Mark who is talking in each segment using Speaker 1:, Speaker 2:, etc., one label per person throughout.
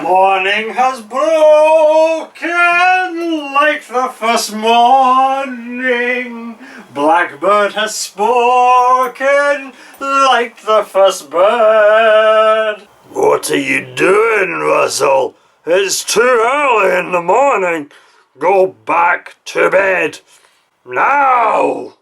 Speaker 1: Morning has broken like the first morning. Blackbird has spoken like the first bird. What are you doing, Russell? It's too early in the morning. Go back to bed. Now!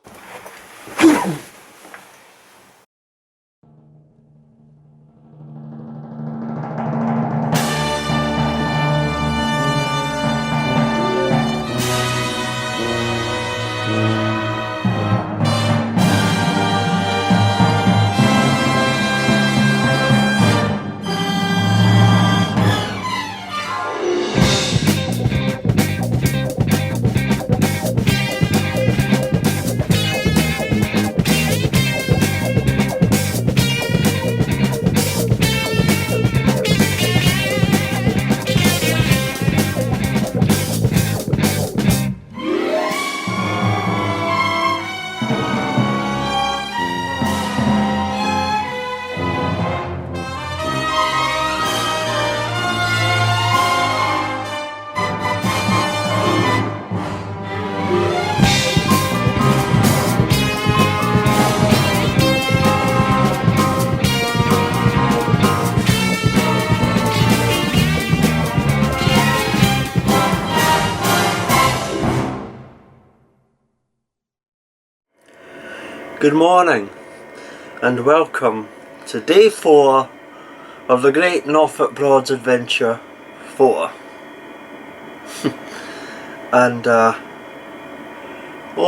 Speaker 1: Good morning and welcome to day 4 of the Great Norfolk Broads Adventure 4. And oh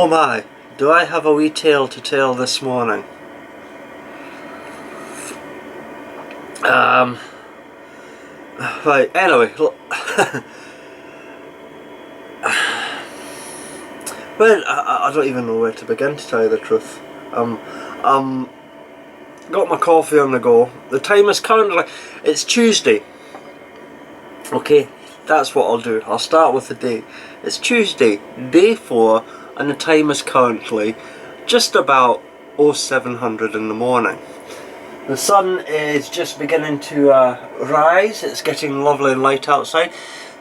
Speaker 1: my, do I have a wee tale to tell this morning. Right, anyway, well, I don't even know where to begin, to tell you the truth. Got my coffee on the go. The time is currently, it's Tuesday. Okay, that's what I'll do. I'll start with the day. It's Tuesday, day 4, and the time is currently just about 0700 in the morning. The sun is just beginning to rise. It's getting lovely and light outside.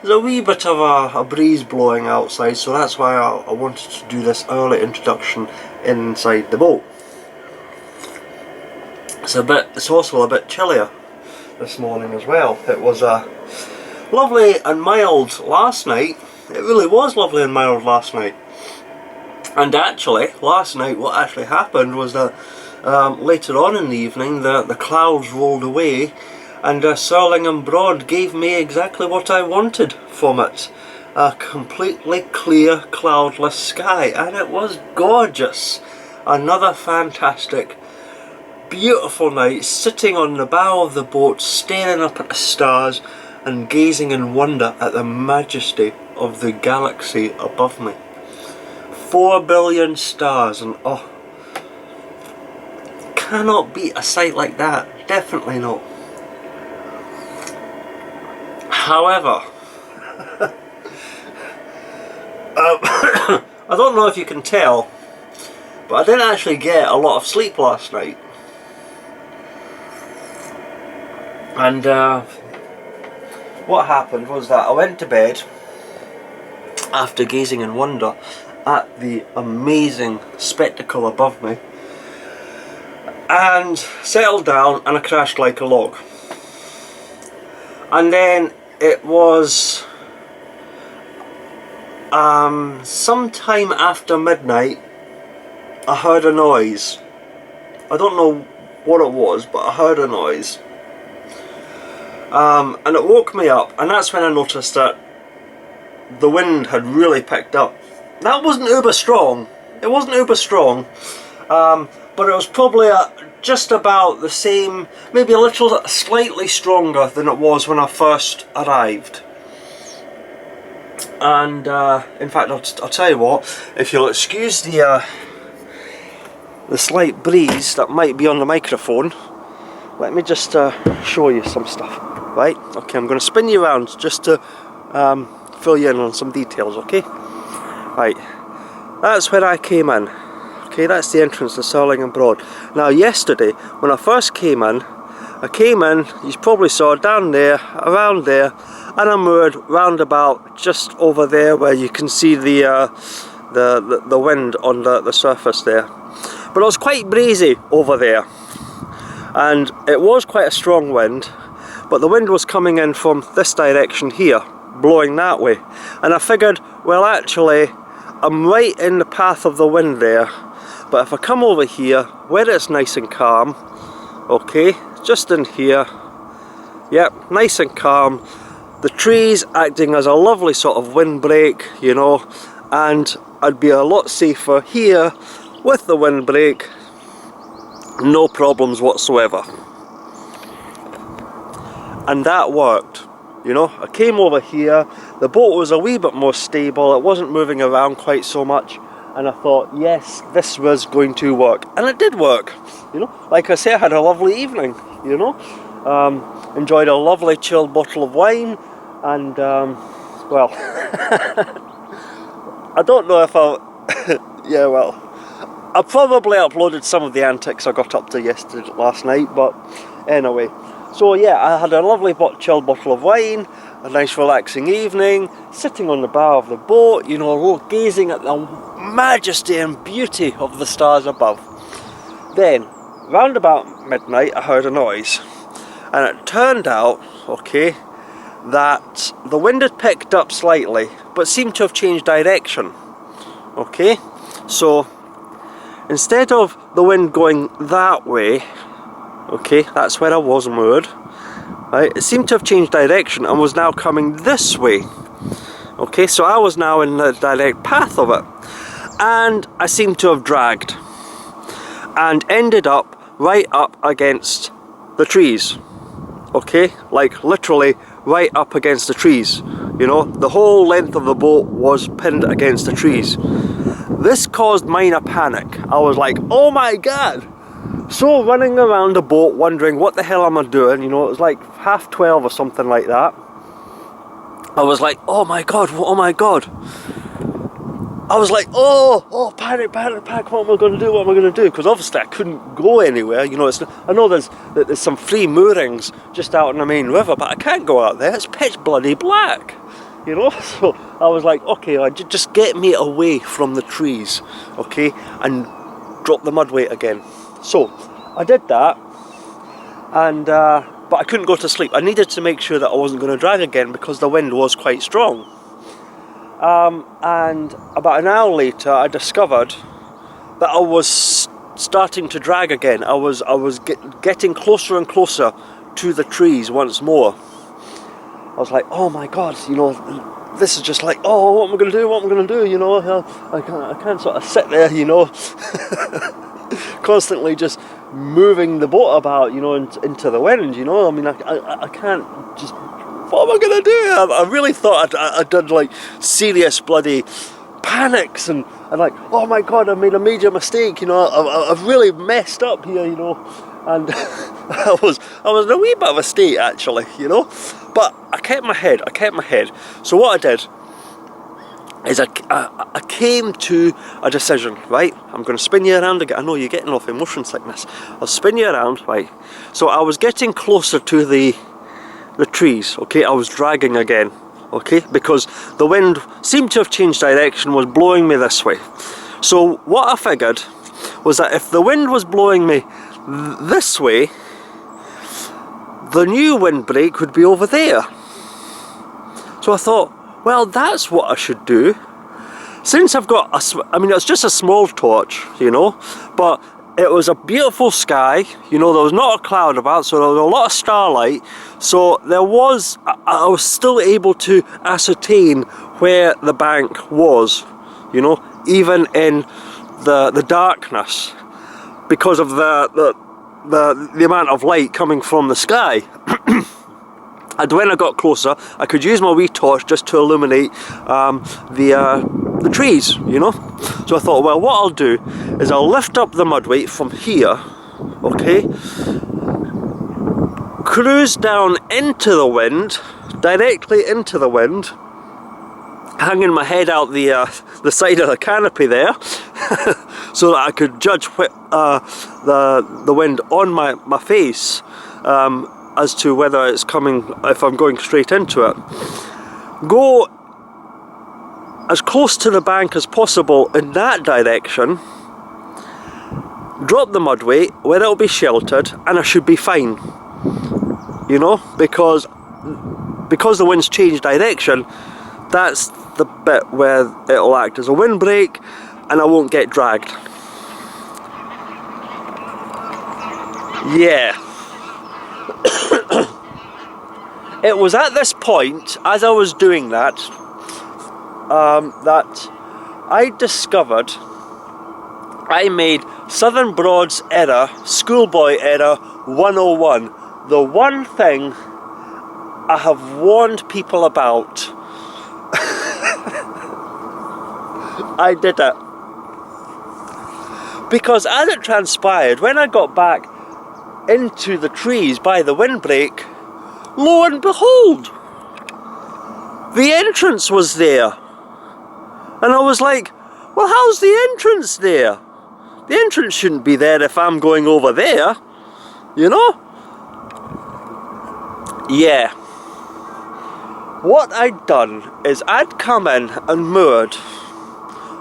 Speaker 1: There's a wee bit of a breeze blowing outside, so that's why I wanted to do this early introduction inside the boat. It's also a bit chillier this morning as well. It was lovely and mild last night. It really was lovely and mild last night. And actually, last night what actually happened was that later on in the evening the clouds rolled away, and Surlingham Broad gave me exactly what I wanted from it. A completely clear, cloudless sky, and it was gorgeous. Another fantastic, beautiful night, sitting on the bow of the boat, staring up at the stars and gazing in wonder at the majesty of the galaxy above me. 4 billion stars, and oh, cannot beat a sight like that. Definitely not. However, I don't know if you can tell, but I didn't actually get a lot of sleep last night. And what happened was that I went to bed after gazing in wonder at the amazing spectacle above me, and settled down and I crashed like a log. And then it was sometime after midnight I heard a noise. I don't know what it was, but I heard a noise. And it woke me up, and that's when I noticed that the wind had really picked up. That wasn't uber strong. It wasn't uber strong, but it was probably just about the same, maybe a little slightly stronger than it was when I first arrived. And in fact, I'll tell you what, if you'll excuse the slight breeze that might be on the microphone, let me just show you some stuff. Right, okay, I'm going to spin you around just to fill you in on some details, okay? Right, that's where I came in. Okay, that's the entrance to Surlingham Broad. Now yesterday, when I first came in, I came in, you probably saw down there, around there, and I moored round about just over there where you can see the wind on the surface there. But it was quite breezy over there, and it was quite a strong wind, but the wind was coming in from this direction here, blowing that way, and I figured, well, actually I'm right in the path of the wind there, but if I come over here where it's nice and calm, okay, just in here, yep, nice and calm, the trees acting as a lovely sort of windbreak, you know, and I'd be a lot safer here with the windbreak, no problems whatsoever. And that worked. You know, I came over here, the boat was a wee bit more stable, it wasn't moving around quite so much, and I thought, yes, this was going to work. And it did work, you know. Like I say, I had a lovely evening, you know. Enjoyed a lovely chilled bottle of wine, and, well, I don't know if I'll, yeah, well, I probably uploaded some of the antics I got up to last night, but anyway. So yeah, I had a lovely chilled bottle of wine, a nice relaxing evening, sitting on the bow of the boat, you know, gazing at the majesty and beauty of the stars above. Then, round about midnight, I heard a noise, and it turned out, okay, that the wind had picked up slightly, but seemed to have changed direction, okay? So, instead of the wind going that way, okay, that's where I was moored, right, it seemed to have changed direction and was now coming this way, okay, so I was now in the direct path of it, and I seemed to have dragged, and ended up right up against the trees, okay, like literally right up against the trees, you know, the whole length of the boat was pinned against the trees. This caused minor panic. I was like, oh my god! So running around the boat wondering what the hell am I doing, you know, it was like 12:30 or something like that. I was like, oh my god, oh my god. I was like, oh, panic, what am I going to do, because obviously I couldn't go anywhere, you know, I know there's some free moorings just out in the main river, but I can't go out there, it's pitch bloody black, you know, so I was like, okay, just get me away from the trees, okay, and drop the mud weight again. So, I did that, and but I couldn't go to sleep. I needed to make sure that I wasn't going to drag again because the wind was quite strong. And about an hour later, I discovered that I was starting to drag again. I was getting closer and closer to the trees once more. I was like, oh my god, you know, this is just like, oh, what am I going to do, you know, I can't sort of sit there, you know, constantly just moving the boat about, you know, into the wind, you know, I mean, I can't just, what am I going to do? I really thought I'd done like serious bloody panics and like, oh my god, I made a major mistake, you know, I've really messed up here, you know, and I was in a wee bit of a state actually, you know, but I kept my head, so what I did is I came to a decision, right, I'm going to spin you around again, I know you're getting off in motion sickness, I'll spin you around, right, so I was getting closer to the trees, okay, I was dragging again, okay, because the wind seemed to have changed direction, was blowing me this way. So what I figured was that if the wind was blowing me this way, the new windbreak would be over there. So I thought, well, that's what I should do. Since I've got I mean, it's just a small torch, you know, but it was a beautiful sky, you know, there was not a cloud about, so there was a lot of starlight, so I was still able to ascertain where the bank was, you know, even in the darkness, because of the amount of light coming from the sky. And when I got closer, I could use my wee torch just to illuminate the trees, you know. So I thought, well, what I'll do is I'll lift up the mud weight from here, okay, cruise down into the wind, directly into the wind, hanging my head out the side of the canopy there, so that I could judge the wind on my face, as to whether it's coming, if I'm going straight into it. Go as close to the bank as possible in that direction, drop the mud weight where it'll be sheltered, and I should be fine, you know, because the wind's changed direction. That's the bit where it'll act as a windbreak and I won't get dragged. Yeah. It was at this point, as I was doing that, that I discovered I made Southern Broad's error, schoolboy error 101. The one thing I have warned people about. I did it. Because as it transpired, when I got back into the trees by the windbreak, lo and behold, the entrance was there. And I was like, well, how's the entrance there? The entrance shouldn't be there if I'm going over there, you know? Yeah. What I'd done is I'd come in and moored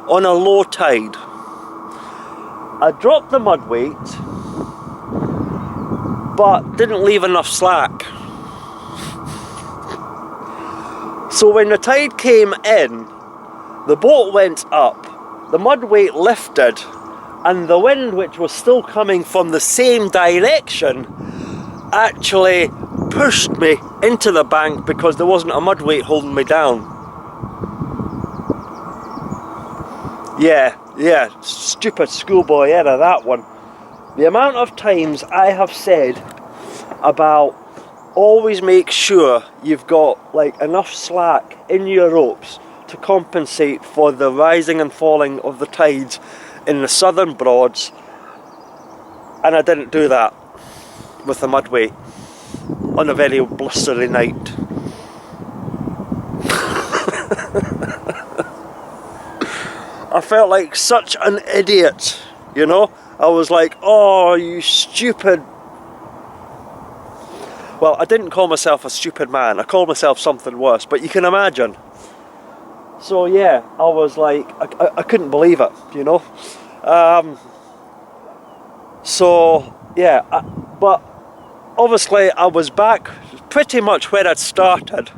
Speaker 1: on a low tide. I dropped the mud weight, but didn't leave enough slack. So when the tide came in, the boat went up, the mud weight lifted, and the wind, which was still coming from the same direction, actually pushed me into the bank because there wasn't a mud weight holding me down. Yeah, stupid schoolboy error, that one. The amount of times I have said about always make sure you've got like enough slack in your ropes to compensate for the rising and falling of the tides in the Southern Broads, and I didn't do that with the mud weight on a very blustery night. I felt like such an idiot, you know? I was like, oh, you stupid... Well, I didn't call myself a stupid man, I called myself something worse, but you can imagine. So yeah, I was like, I couldn't believe it, you know? So, yeah, but obviously I was back pretty much where I'd started.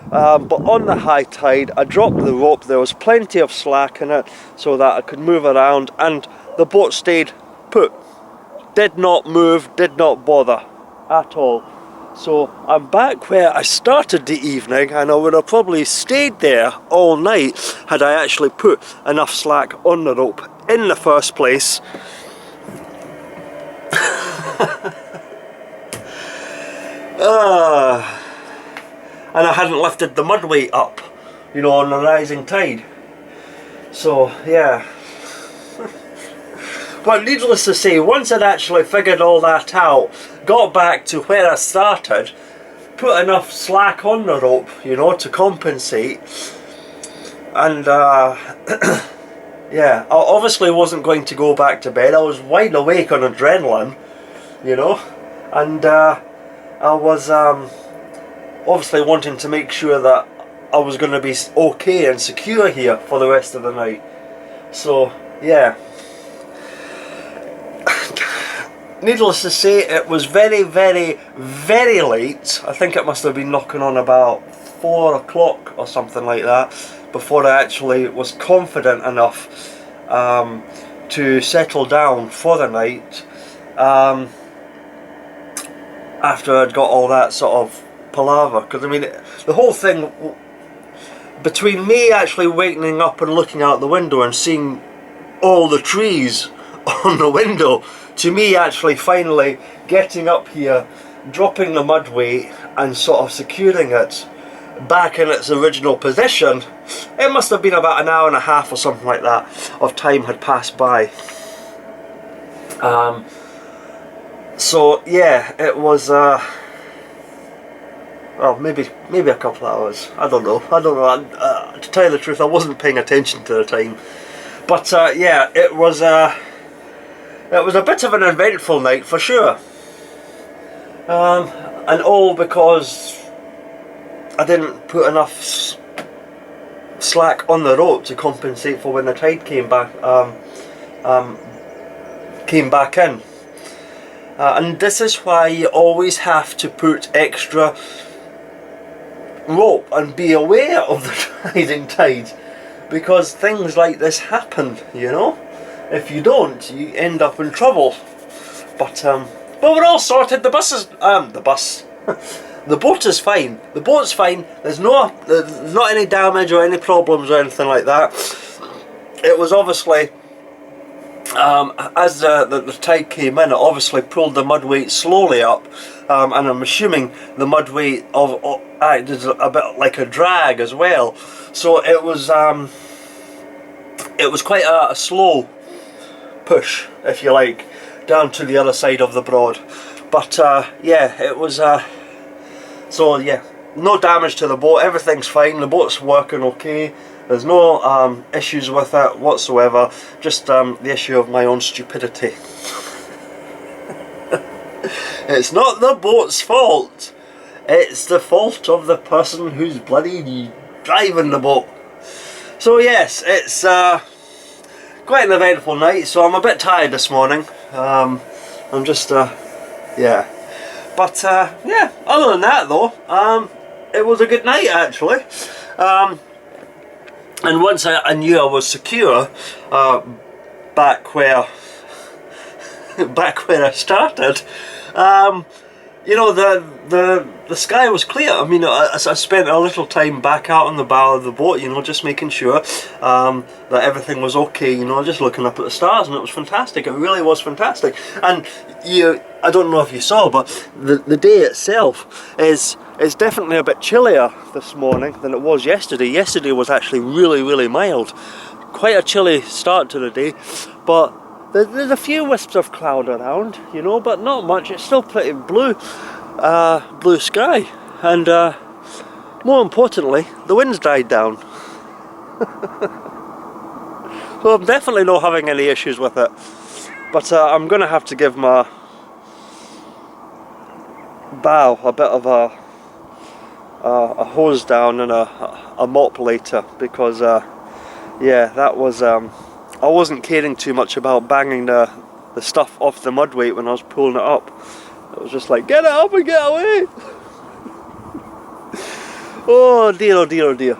Speaker 1: But on the high tide, I dropped the rope, there was plenty of slack in it so that I could move around, and the boat stayed put. Did not move, did not bother at all. So I'm back where I started the evening, and I would have probably stayed there all night had I actually put enough slack on the rope in the first place. And I hadn't lifted the mud weight up, you know, on the rising tide. So yeah. But needless to say, once I'd actually figured all that out, got back to where I started, put enough slack on the rope, you know, to compensate, and yeah, I obviously wasn't going to go back to bed. I was wide awake on adrenaline, you know, and I was obviously wanting to make sure that I was going to be okay and secure here for the rest of the night. So yeah. Needless to say, it was very, very, very late. I think it must have been knocking on about 4 o'clock or something like that before I actually was confident enough to settle down for the night, after I'd got all that sort of palaver. Because I mean, the whole thing, between me actually waking up and looking out the window and seeing all the trees on the window, to me actually finally getting up here, dropping the mud weight and sort of securing it back in its original position, it must have been about an hour and a half or something like that of time had passed by. So yeah, it was well, maybe a couple of hours. I don't know. To tell you the truth, I wasn't paying attention to the time. But yeah, it was a bit of an eventful night for sure. And all because I didn't put enough slack on the rope to compensate for when the tide came back in. And this is why you always have to put extra rope and be aware of the rising tide, because things like this happen, you know. If you don't, you end up in trouble. But we're all sorted. The boat is fine. The boat's fine. There's not any damage or any problems or anything like that. It was obviously, as the tide came in, it obviously pulled the mud weight slowly up, and I'm assuming the mud weight acted a bit like a drag as well. So it was quite a slow push, if you like, down to the other side of the Broad. But yeah, it was so yeah, no damage to the boat. Everything's fine. The boat's working okay. There's no issues with it whatsoever. Just the issue of my own stupidity. It's not the boat's fault. It's the fault of the person who's bloody driving the boat. So yes, it's quite an eventful night. So I'm a bit tired this morning. I'm just yeah. But yeah, other than that though, it was a good night actually. And once I knew I was secure, back where I started, you know, the sky was clear. I mean, I spent a little time back out on the bow of the boat, you know, just making sure that everything was okay, you know, just looking up at the stars, and it was fantastic. It really was fantastic. And I don't know if you saw, but the day itself is definitely a bit chillier this morning than it was yesterday. Yesterday was actually really mild. Quite a chilly start to the day, but there's a few wisps of cloud around, you know, but not much. It's still pretty blue sky, and more importantly, the wind's died down. So I'm definitely not having any issues with it. But I'm going to have to give my bow a bit of a hose down and a mop later, because yeah, that was I wasn't caring too much about banging the stuff off the mud weight when I was pulling it up. It was just like, get it up and get away. Oh dear, oh dear, oh dear.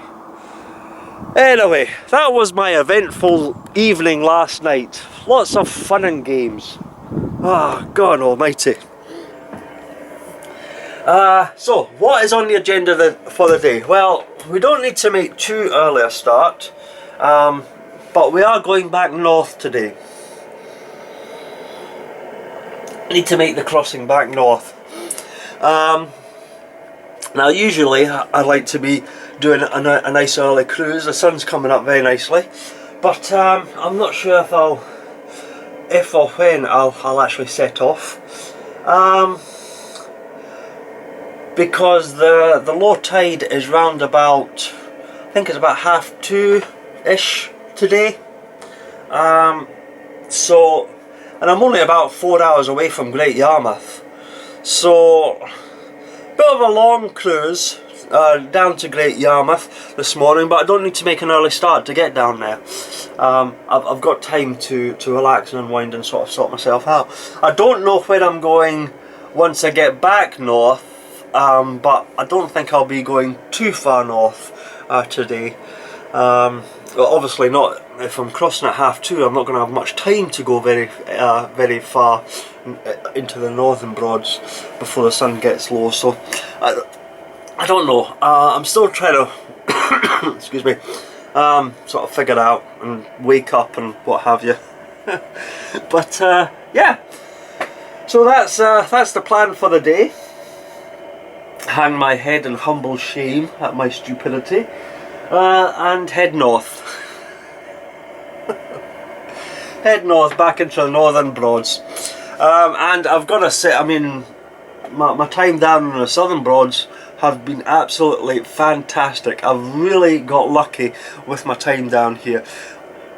Speaker 1: Anyway, that was my eventful evening last night. Lots of fun and games. Ah, God almighty. So, what is on the agenda for the day? Well, we don't need to make too early a start, but we are going back north today. We need to make the crossing back north. Now, usually I like to be doing a nice early cruise. The sun's coming up very nicely, but I'm not sure if or when I'll actually set off. Because the low tide is round about, I think it's about 2:30ish today. So, and I'm only about 4 hours away from Great Yarmouth. So, bit of a long cruise down to Great Yarmouth this morning, but I don't need to make an early start to get down there. I've got time to relax and unwind and sort of sort myself out. I don't know where I'm going once I get back north. But I don't think I'll be going too far north today. Well, obviously not. If I'm crossing at 2:30, I'm not going to have much time to go very far into the northern Broads before the sun gets low. So I don't know. I'm still trying to excuse me, sort of figure out and wake up and what have you. But yeah. So that's the plan for the day. Hang my head in humble shame at my stupidity, and head north. Head north back into the northern Broads. And I've got to say, I mean, my time down in the southern Broads have been absolutely fantastic. I've really got lucky with my time down here.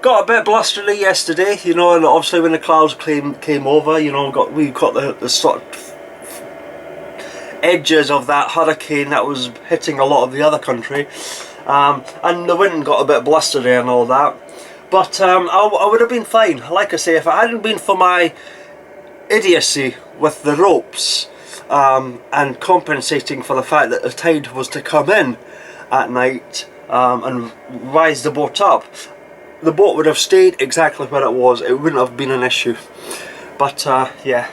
Speaker 1: Got a bit blustery yesterday, you know, and obviously when the clouds came over, you know, we got the sort of edges of that hurricane that was hitting a lot of the other country, and the wind got a bit blustery and all that. But I would have been fine. Like I say, if it hadn't been for my idiocy with the ropes, and compensating for the fact that the tide was to come in at night and rise the boat up, the boat would have stayed exactly where it was. It wouldn't have been an issue. But yeah.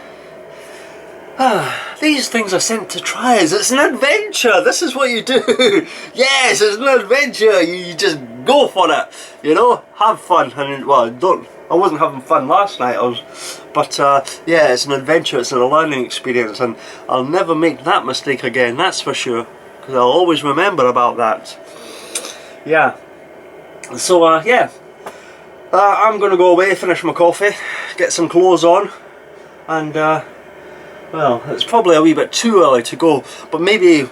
Speaker 1: These things are sent to tries. It's an adventure. This is what you do. Yes, it's an adventure. You just go for it. You know, have fun. And well, I wasn't having fun last night. But yeah, it's an adventure. It's a learning experience, and I'll never make that mistake again. That's for sure. Because I'll always remember about that. Yeah. So yeah, I'm gonna go away, finish my coffee, get some clothes on, and. Well, it's probably a wee bit too early to go, but maybe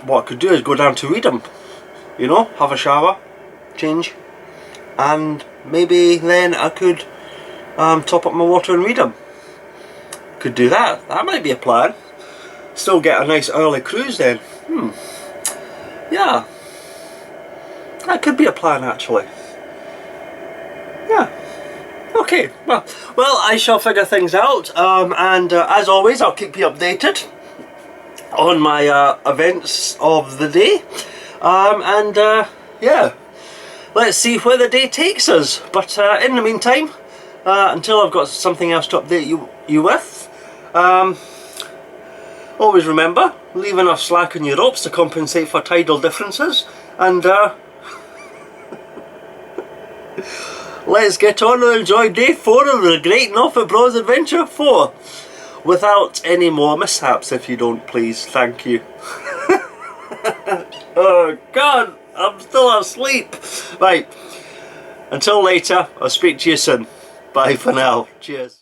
Speaker 1: what I could do is go down to Reedum, you know, have a shower, change, and maybe then I could top up my water in Reedum. Could do that. That might be a plan. Still get a nice early cruise then. Yeah. That could be a plan actually. Yeah. Okay, well, I shall figure things out, and as always, I'll keep you updated on my events of the day, and yeah, let's see where the day takes us. But in the meantime, until I've got something else to update you with, always remember, leave enough slack in your ropes to compensate for tidal differences, and let's get on and enjoy day 4 of the Great Norfolk Broad Adventure 4 without any more mishaps, if you don't please. Thank you. Oh God, I'm still asleep. Right, until later, I'll speak to you soon. Bye for now. Cheers.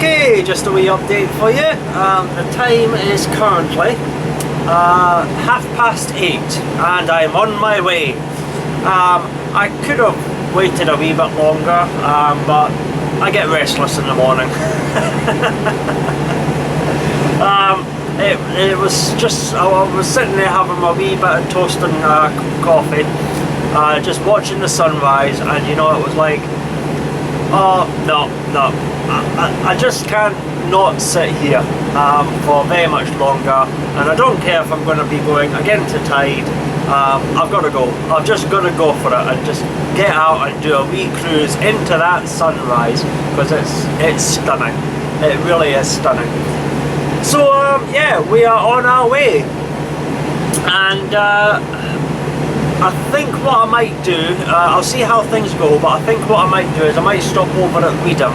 Speaker 1: Okay, just a wee update for you. The time is currently 8:30 and I'm on my way. I could have waited a wee bit longer, but I get restless in the morning. It was just, I was sitting there having my wee bit of toast and coffee, just watching the sunrise, and you know, it was like, oh no, I just can't not sit here for very much longer, and I don't care if I'm going to be going again to tide. I've got to go. I've just got to go for it and just get out and do a wee cruise into that sunrise, because it's stunning. It really is stunning. So yeah, we are on our way, and I think what I might do, I'll see how things go, but I think what I might do is I might stop over at Reedum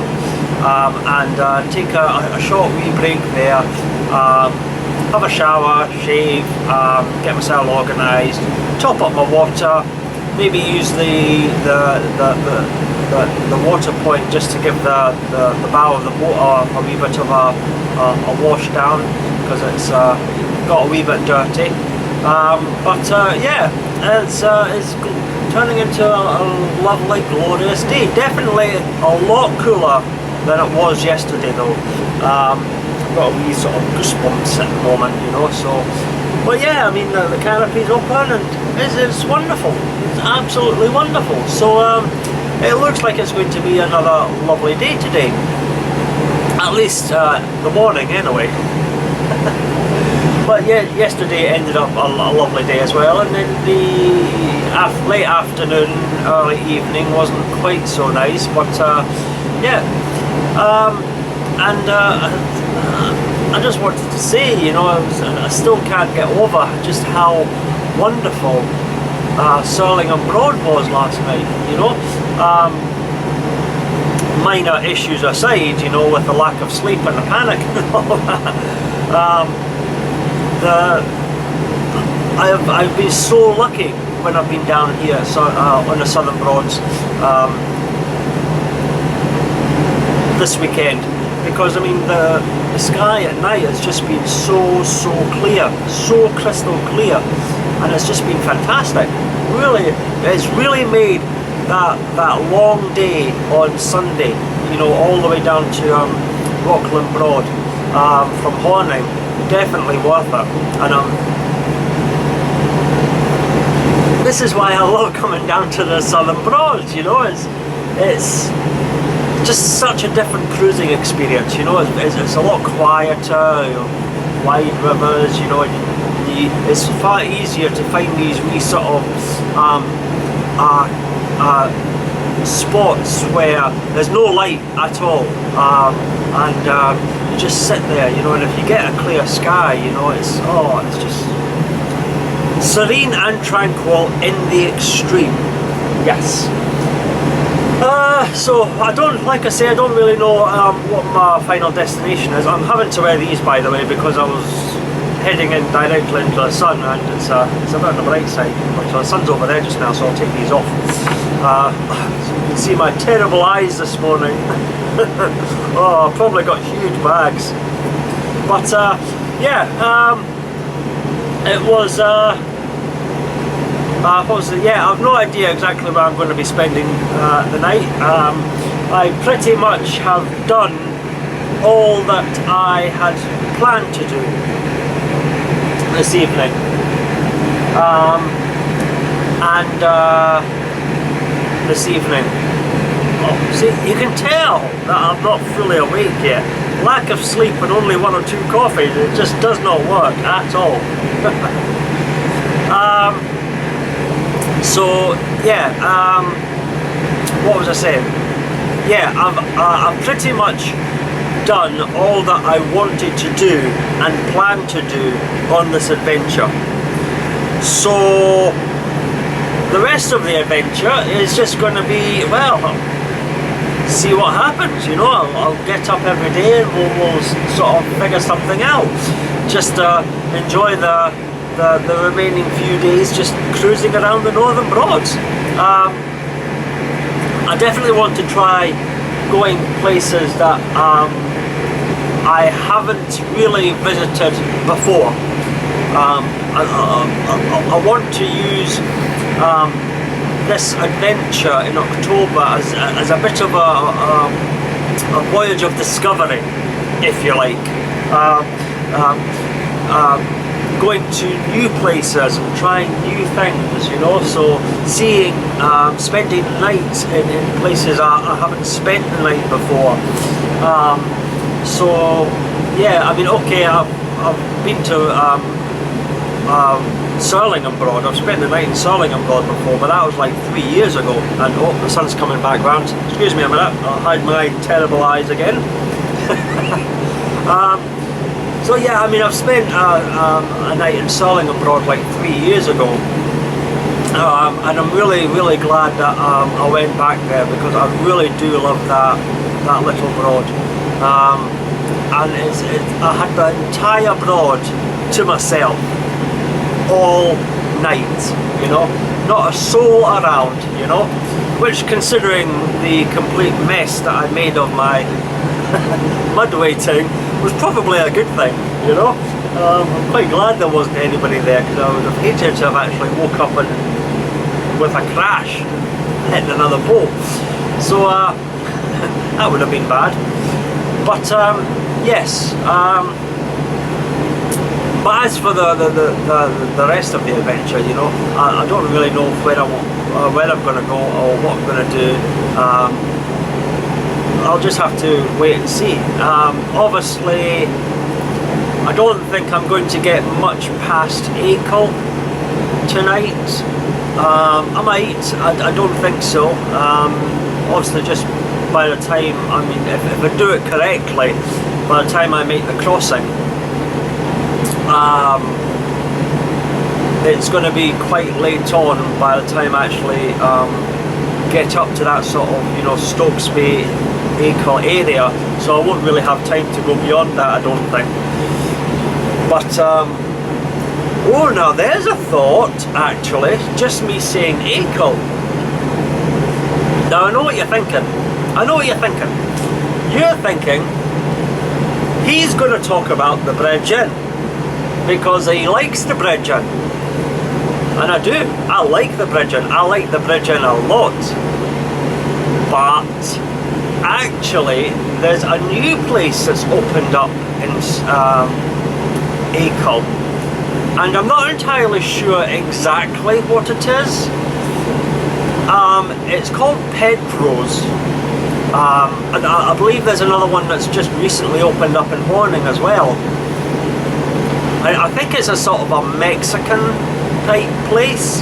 Speaker 1: and take a short wee break there, have a shower, shave, get myself organised, top up my water, maybe use the water point just to give the bow of the boat a wee bit of a wash down, because it's got a wee bit dirty. But yeah, it's turning into a lovely, glorious day. Definitely a lot cooler than it was yesterday though. I've got a wee sort of goosebumps at the moment, you know, so. But yeah, I mean, the canopy's open and it's wonderful. It's absolutely wonderful. So it looks like it's going to be another lovely day today. At least the morning anyway. But yeah, yesterday ended up a lovely day as well, and then the late afternoon, early evening wasn't quite so nice, but yeah. I just wanted to say, you know, I still can't get over just how wonderful Surlingham Broad was last night, you know. Minor issues aside, you know, with the lack of sleep and the panic and all that. I've been so lucky when I've been down here, so, on the Southern Broads this weekend, because I mean the sky at night has just been so clear, so crystal clear, and it's just been fantastic. Really, it's really made that long day on Sunday, you know, all the way down to Rockland Broad from Horning, definitely worth it. And this is why I love coming down to the Southern Broads, you know. It's just such a different cruising experience, you know. It's a lot quieter, you know, wide rivers, you know, and it's far easier to find these wee sort of spots where there's no light at all, and you just sit there, you know, and if you get a clear sky, you know, it's just serene and tranquil in the extreme. Yes. So I don't, like I say, I don't really know what my final destination is. I'm having to wear these, by the way, because I was heading in directly into the sun, and it's a bit on the bright side, but the sun's over there just now, so I'll take these off. So you can see my terrible eyes this morning. Oh, I've probably got huge bags. But yeah, it was yeah, I've no idea exactly where I'm going to be spending the night. I pretty much have done all that I had planned to do this evening, this evening, oh, see, you can tell that I'm not fully awake yet. Lack of sleep and only 1 or 2 coffees, it just does not work at all. So yeah, what was I saying? Yeah, I've pretty much done all that I wanted to do and planned to do on this adventure. So the rest of the adventure is just going to be, well, see what happens, you know. I'll get up every day and we'll sort of figure something out. Just enjoy the remaining few days just cruising around the Northern Broads. I definitely want to try going places that I haven't really visited before. I want to use this adventure in October as a bit of a voyage of discovery, if you like. Going to new places and trying new things, you know, so seeing, spending nights in places I haven't spent the night before. So yeah, I mean, okay, I've been to Surlingham Broad. I've spent the night in Surlingham Broad before, but that was like 3 years ago. And oh, the sun's coming back round. Excuse me a minute, I'll hide my terrible eyes again. So yeah, I mean, I've spent a night in Surlingham Broad like 3 years ago, and I'm really glad that I went back there, because I really do love that little broad. And I had the entire broad to myself all night, you know, not a soul around, you know, which, considering the complete mess that I made of my mud waiting, was probably a good thing, you know. I'm quite glad there wasn't anybody there, because I would have hated to have actually woke up and with a crash hitting another boat. So that would have been bad. But yes. But as for the rest of the adventure, you know, I don't really know where I'm going to go or what I'm going to do. I'll just have to wait and see. Obviously, I don't think I'm going to get much past Acle tonight. I might. I don't think so. Obviously, just by the time, I mean, if I do it correctly, by the time I make the crossing, it's going to be quite late on by the time I actually get up to that sort of, you know, Stokes Bay, Acle area, so I won't really have time to go beyond that, I don't think. But oh, now there's a thought, actually, just me saying Acle. Now I know what you're thinking. You're thinking he's going to talk about the bridge in, because he likes the bridge in. And I do. I like the bridge in. I like the bridge in a lot. But actually, there's a new place that's opened up in Acle, and I'm not entirely sure exactly what it is. It's called Pedros, and I believe there's another one that's just recently opened up in Horning as well. I think it's a sort of a Mexican type place.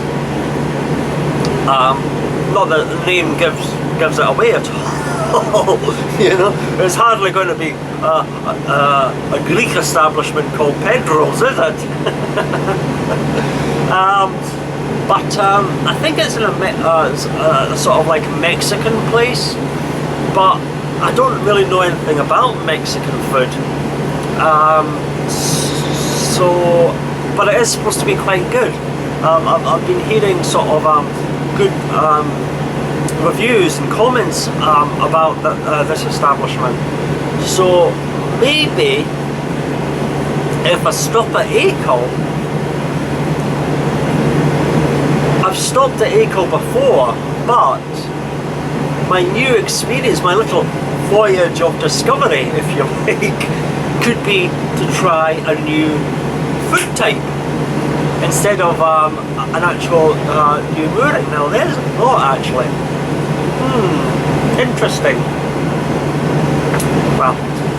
Speaker 1: Not that the name gives it away at all. You know, it's hardly going to be a Greek establishment called Pedros, is it? But I think it's in a sort of like Mexican place, but I don't really know anything about Mexican food. So, but it is supposed to be quite good. I've been hearing sort of good reviews and comments about this establishment. So maybe if I stop at Acle, I've stopped at Acle before, but my new experience, my little voyage of discovery, if you like, could be to try a new food type instead of an actual new mooring. Now there's a thought, actually. Interesting. Well,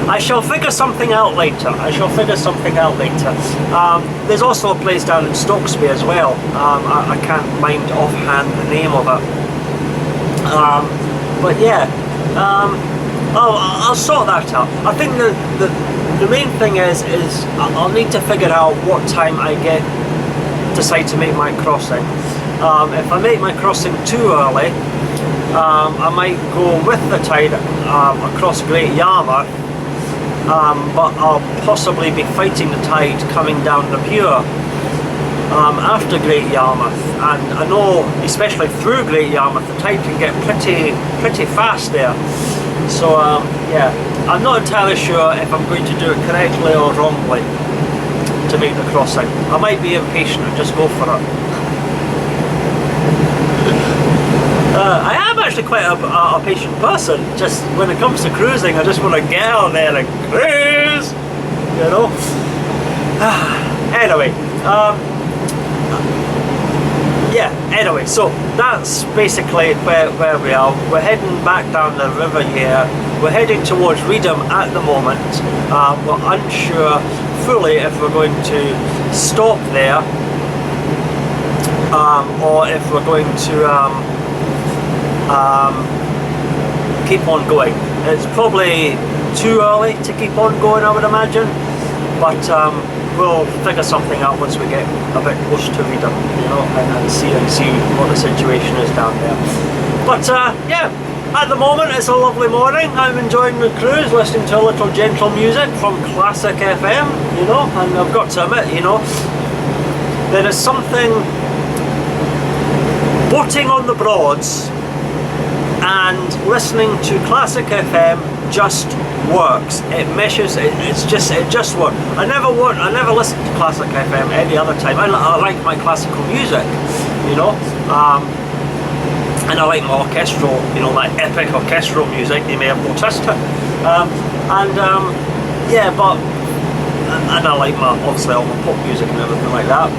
Speaker 1: I shall figure something out later. There's also a place down in Stokes Bay as well. I can't mind offhand the name of it. But yeah, I'll sort that out. I think the main thing is I'll need to figure out what time I decide to make my crossing. If I make my crossing too early, I might go with the tide across Great Yarmouth, but I'll possibly be fighting the tide coming down the Bure after Great Yarmouth. And I know, especially through Great Yarmouth, the tide can get pretty fast there. So yeah. I'm not entirely sure if I'm going to do it correctly or wrongly to make the crossing. I might be impatient and just go for it. I am actually quite a patient person. Just when it comes to cruising, I just want to get out there and cruise, you know. Anyway, yeah, anyway, so that's basically where we are. We're heading back down the River Yare. We're heading towards Reedum at the moment. We're unsure fully if we're going to stop there or if we're going to keep on going. It's probably too early to keep on going, I would imagine, but we'll figure something out once we get a bit close to Reedum, you know, and see what the situation is down there. But yeah, at the moment it's a lovely morning. I'm enjoying the cruise, listening to a little gentle music from Classic FM, you know, and I've got to admit, you know, there is something boating on the Broads and listening to Classic FM just works. It meshes. It just works. I never listen to Classic FM any other time. I like my classical music, you know, and I like my orchestral, you know, like epic orchestral music. You may have noticed, yeah, but and I like obviously all my pop music and everything like that.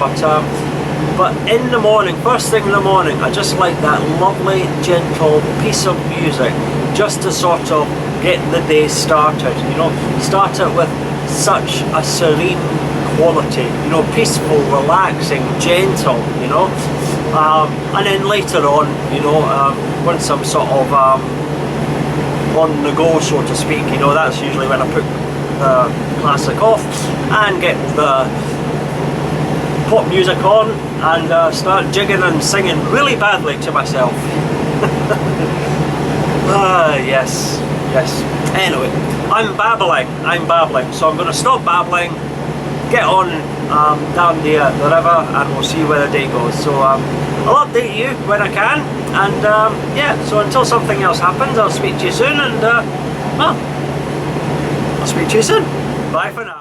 Speaker 1: But in the morning, first thing in the morning, I just like that lovely, gentle piece of music, just to sort of get the day started, you know, start it with such a serene quality, you know, peaceful, relaxing, gentle, you know, and then later on, you know, once I'm sort of on the go, so to speak, you know, that's usually when I put the classic off and get the pop music on and start jigging and singing really badly to myself. Yes. Anyway, I'm babbling, so I'm going to stop babbling, get on down the river, and we'll see where the day goes. So I'll update you when I can, and yeah, so until something else happens, I'll speak to you soon, and I'll speak to you soon. Bye for now.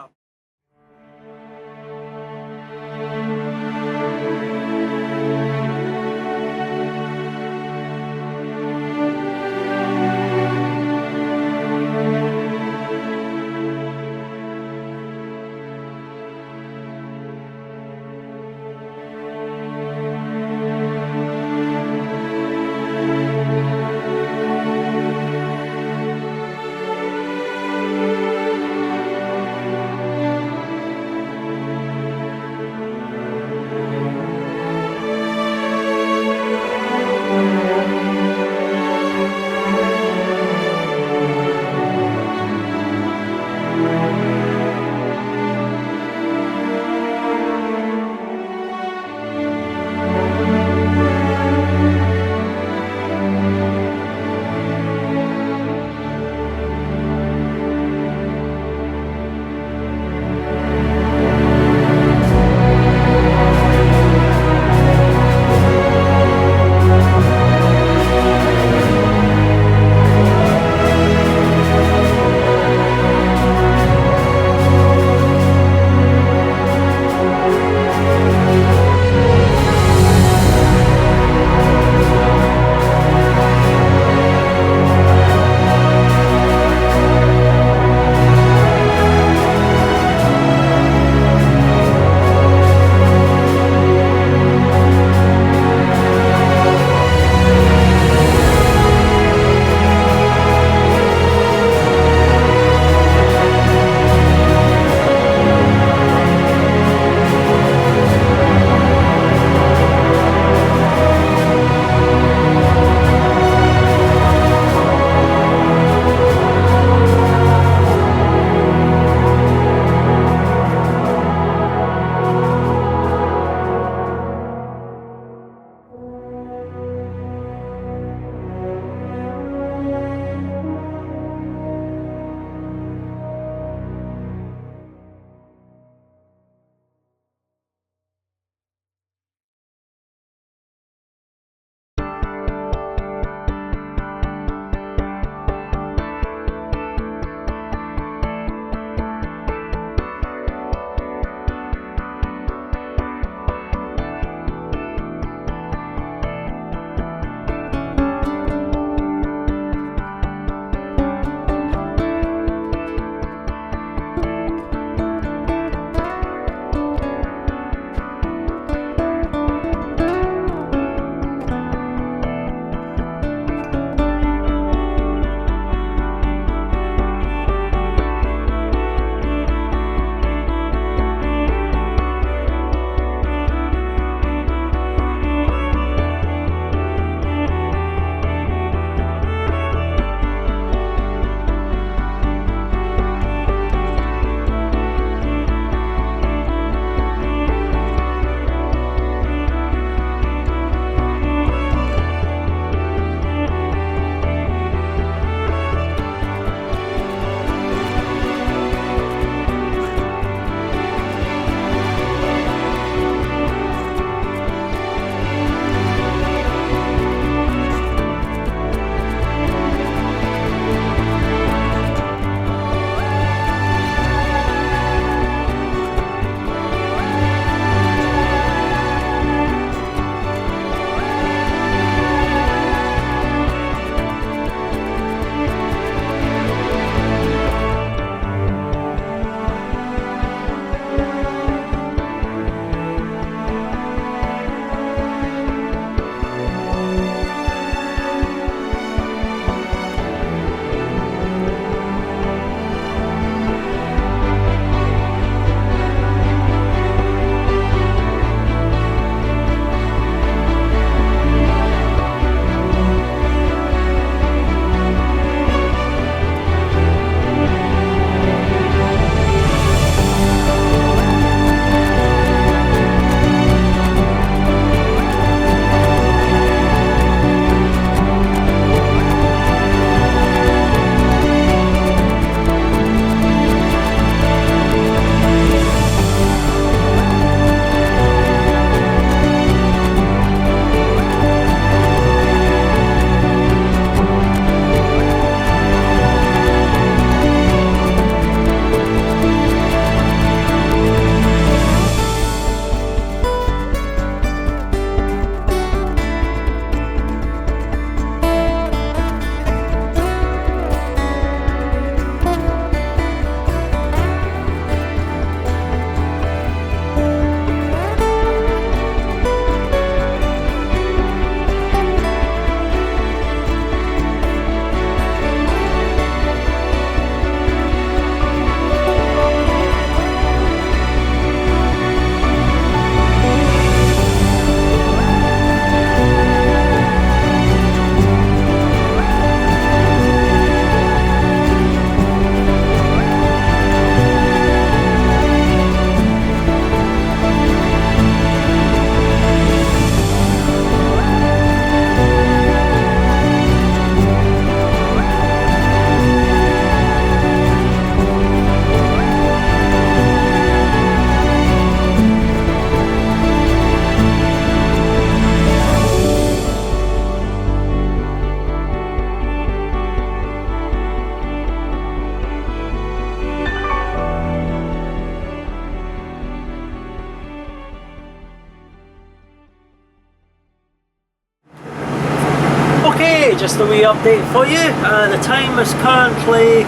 Speaker 1: just a wee update for you. The time is currently,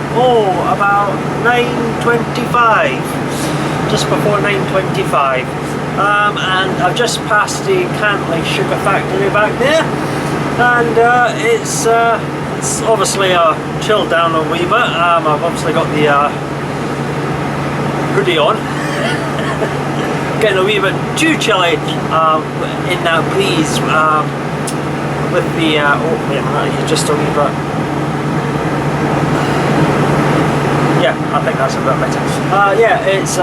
Speaker 1: about 9:25, just before 9:25. And I've just passed the Cantley Sugar Factory back there, and it's obviously chilled down a wee bit. I've obviously got the hoodie on. Getting a wee bit too chilly in that breeze with the wait a minute, just a wee bit. Yeah, I think that's a bit better. Yeah, it's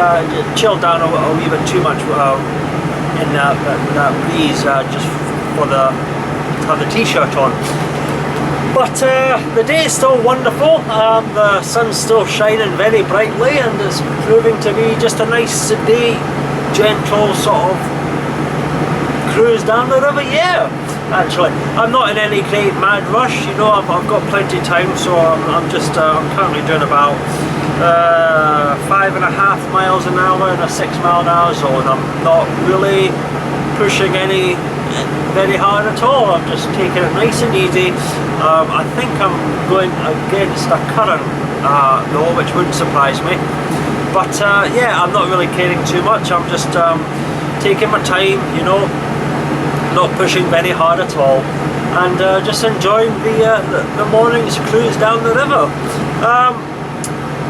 Speaker 1: chilled down a wee bit too much in that breeze, just for to have the t-shirt on. But the day is still wonderful. The sun's still shining very brightly, and it's proving to be just a nice, sedate, gentle sort of cruise down the River Yare. Actually, I'm not in any great mad rush. You know, I've got plenty of time, so I'm currently doing about 5.5 miles an hour in a 6 mile an hour zone. I'm not really pushing any very hard at all. I'm just taking it nice and easy. I think I'm going against a current though, which wouldn't surprise me. But yeah, I'm not really caring too much. I'm just taking my time, you know, not pushing very hard at all, and just enjoying the morning's cruise down the river.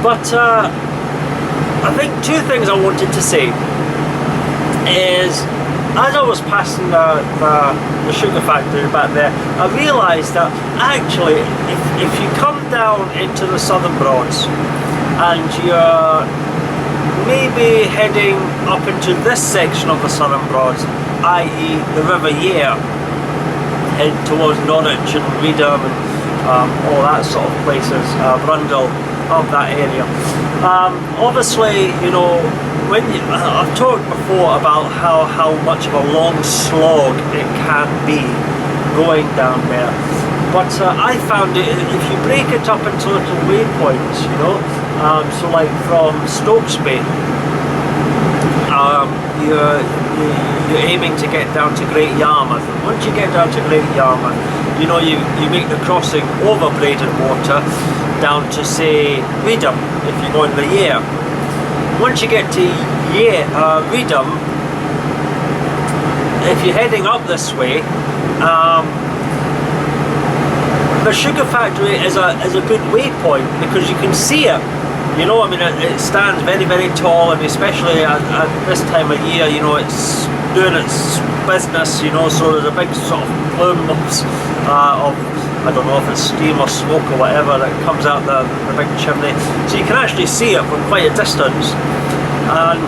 Speaker 1: But I think two things I wanted to say is, as I was passing the sugar factory back there, I realised that actually if you come down into the Southern Broads and you're maybe heading up into this section of the Southern Broads, i.e. the River Yare, head towards Norwich and Reedum and all that sort of places, Brundle, up that area. Obviously, you know, when I've talked before about how much of a long slog it can be going down there, but I found it, if you break it up into little waypoints, you know, so like from Stokesby, you're aiming to get down to Great Yarmouth. Once you get down to Great Yarmouth, you know, you make the crossing over Breydon Water down to, say, Reedum, if you're going the Yare. Once you get to Reedum, if you're heading up this way, the sugar factory is a good waypoint because you can see it. You know, I mean, it stands very, very tall, and especially at this time of year, you know, it's doing its business, you know, so there's a big sort of plume of I don't know if it's steam or smoke or whatever that comes out the big chimney, so you can actually see it from quite a distance, and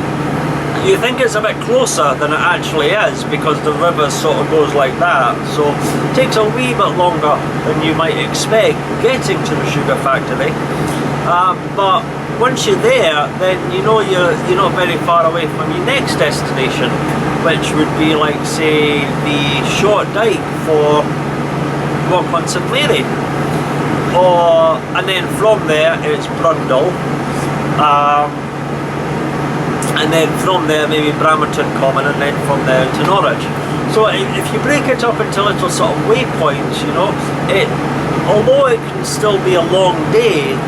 Speaker 1: you think it's a bit closer than it actually is because the river sort of goes like that, so it takes a wee bit longer than you might expect getting to the sugar factory. But once you're there, then you know you're not very far away from your next destination, which would be like, say, the short dike for Rockland St Mary, and then from there it's Brundle, and then from there maybe Bramerton Common, and then from there to Norwich. So if you break it up into little sort of waypoints, you know, although it can still be a long day,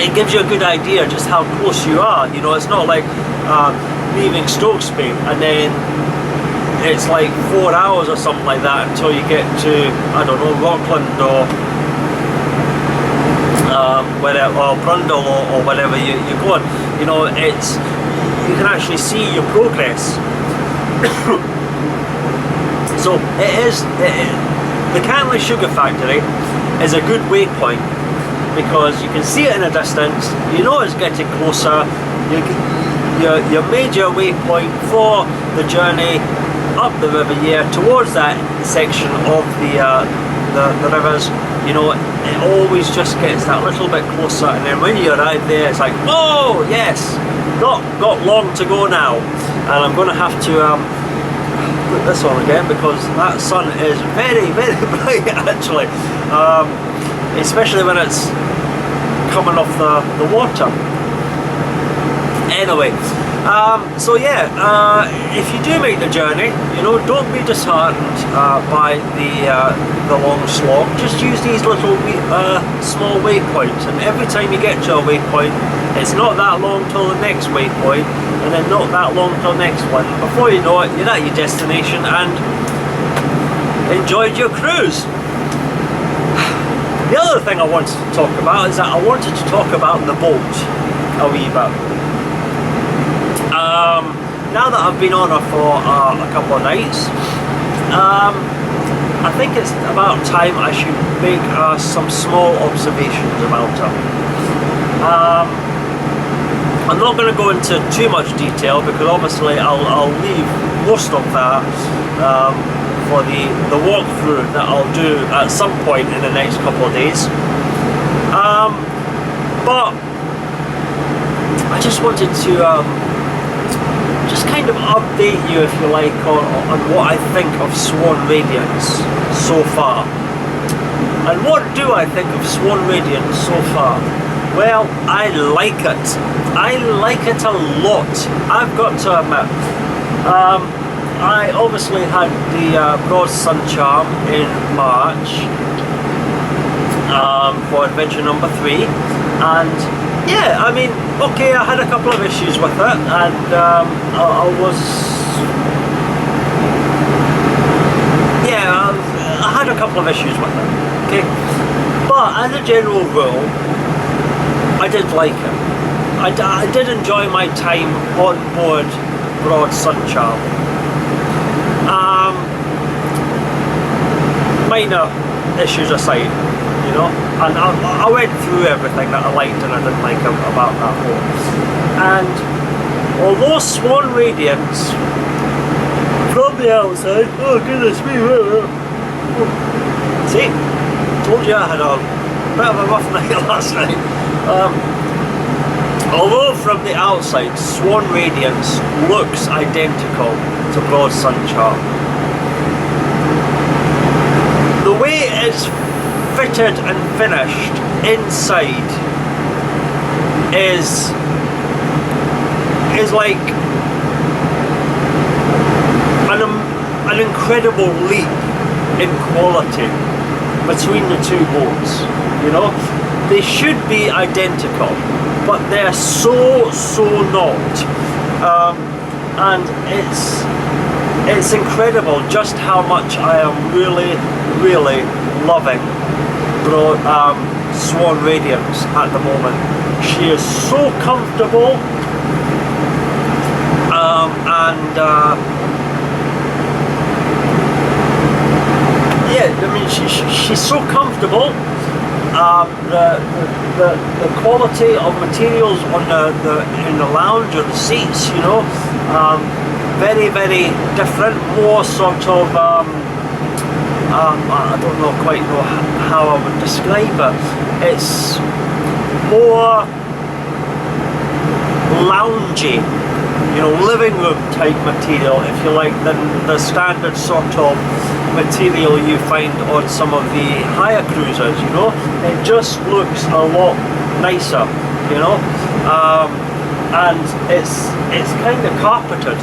Speaker 1: it gives you a good idea just how close you are. You know, it's not like leaving Stokesby and then it's like 4 hours or something like that until you get to, I don't know, Rockland or Brundle or wherever you're going. You know, you can actually see your progress. So the Cantley Sugar Factory is a good waypoint because you can see it in a distance, you know it's getting closer. Your major waypoint for the journey up the River Yare towards that section of the rivers, you know, it always just gets that little bit closer, and then when you arrive there it's like, oh yes, not long to go now. And I'm going to have to put this on again because that sun is very, very bright actually, especially when it's coming off the water. Anyway, So yeah, if you do make the journey, you know, don't be disheartened by the long slog. Just use these little small waypoints, and every time you get to a waypoint, it's not that long till the next waypoint, and then not that long till the next one. Before you know it, you're at your destination and enjoyed your cruise. The other thing I wanted to talk about is that I wanted to talk about the boat a wee bit. Now that I've been on her for a couple of nights, I think it's about time I should make some small observations about her. I'm not going to go into too much detail because obviously I'll leave most of that for the walkthrough that I'll do at some point in the next couple of days. But I just wanted to just kind of update you, if you like, on what I think of Swan Radiance so far. And what do I think of Swan Radiance so far? Well, I like it. I like it a lot, I've got to admit. I obviously had the Broad Sun Charm in March for adventure number 3, and yeah, I mean, okay, I had a couple of issues with it, and I had a couple of issues with it, okay? But as a general rule, I did like it. I did enjoy my time on board Broad Sun Charm. Minor issues aside, you know, and I went through everything that I liked and I didn't like about that boat. And although Swan Radiance from the outside, oh goodness me, see, told you I had a bit of a rough night last night. Although from the outside Swan Radiance looks identical to Broad Sun Charm, the way it's fitted and finished inside is like an incredible leap in quality between the two boats. You know, they should be identical, but they're so not. And it's incredible just how much I am really loving Swan Radiance at the moment. She is so comfortable, yeah, I mean she's so comfortable. The quality of materials on in the lounge or the seats, you know, very different, more sort of I don't quite know how I would describe it. It's more loungy, you know, living room type material, if you like, than the standard sort of material you find on some of the higher cruisers, you know. It just looks a lot nicer, you know, and it's kind of carpeted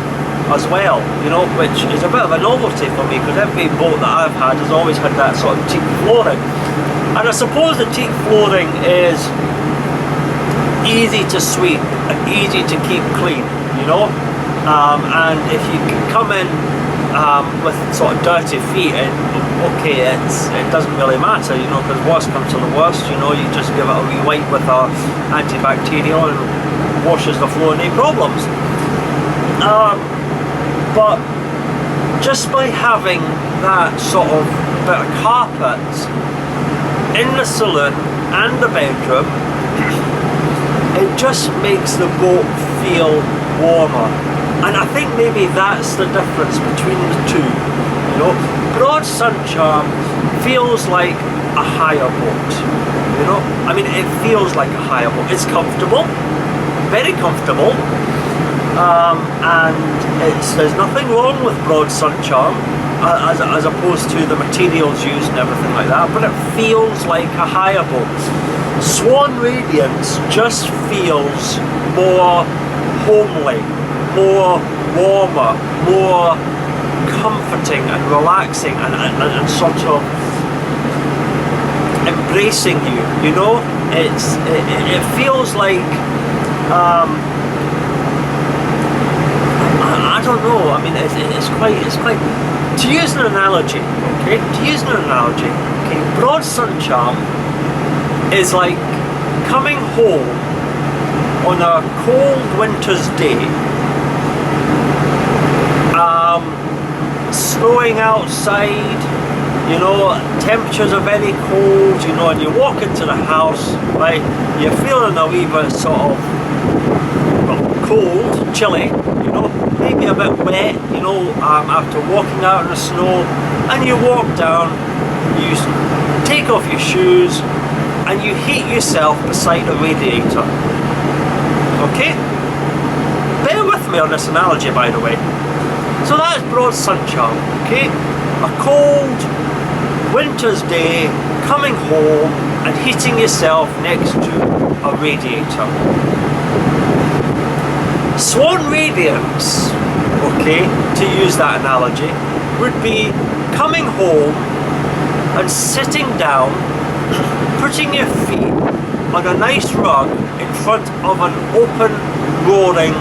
Speaker 1: as well, you know, which is a bit of a novelty for me because every boat that I've had has always had that sort of teak flooring, and I suppose the teak flooring is easy to sweep and easy to keep clean, you know, and if you can come in with sort of dirty feet, and okay, it doesn't really matter, you know, because worst comes to the worst, you know, you just give it a wee wipe with our antibacterial and washes the floor, no problems. But just by having that sort of bit of carpet in the saloon and the bedroom, it just makes the boat feel warmer. And I think maybe that's the difference between the two, you know. Broad Sun Charm feels like a higher boat, you know. I mean, it feels like a higher boat. It's comfortable, very comfortable, and there's nothing wrong with Broad Sun Charm as opposed to the materials used and everything like that, but it feels like a higher boat. Swan Radiance just feels more homely, more warmer, more comforting and relaxing and sort of embracing you, you know? It feels like, I don't know, I mean, it's quite, to use an analogy, okay, okay, Broad Sun Charm is like coming home on a cold winter's day, snowing outside, you know, temperatures are very cold, you know, and you walk into the house, right, you're feeling a wee bit sort of, well, cold, chilly, you know, maybe a bit wet, you know, after walking out in the snow, and you walk down, you take off your shoes, and you heat yourself beside a radiator, okay? Bear with me on this analogy, by the way. So that's Broad Sun Charm, okay? A cold winter's day, coming home and heating yourself next to a radiator. Swan Radiance, okay, to use that analogy, would be coming home and sitting down, putting your feet on a nice rug in front of an open, roaring,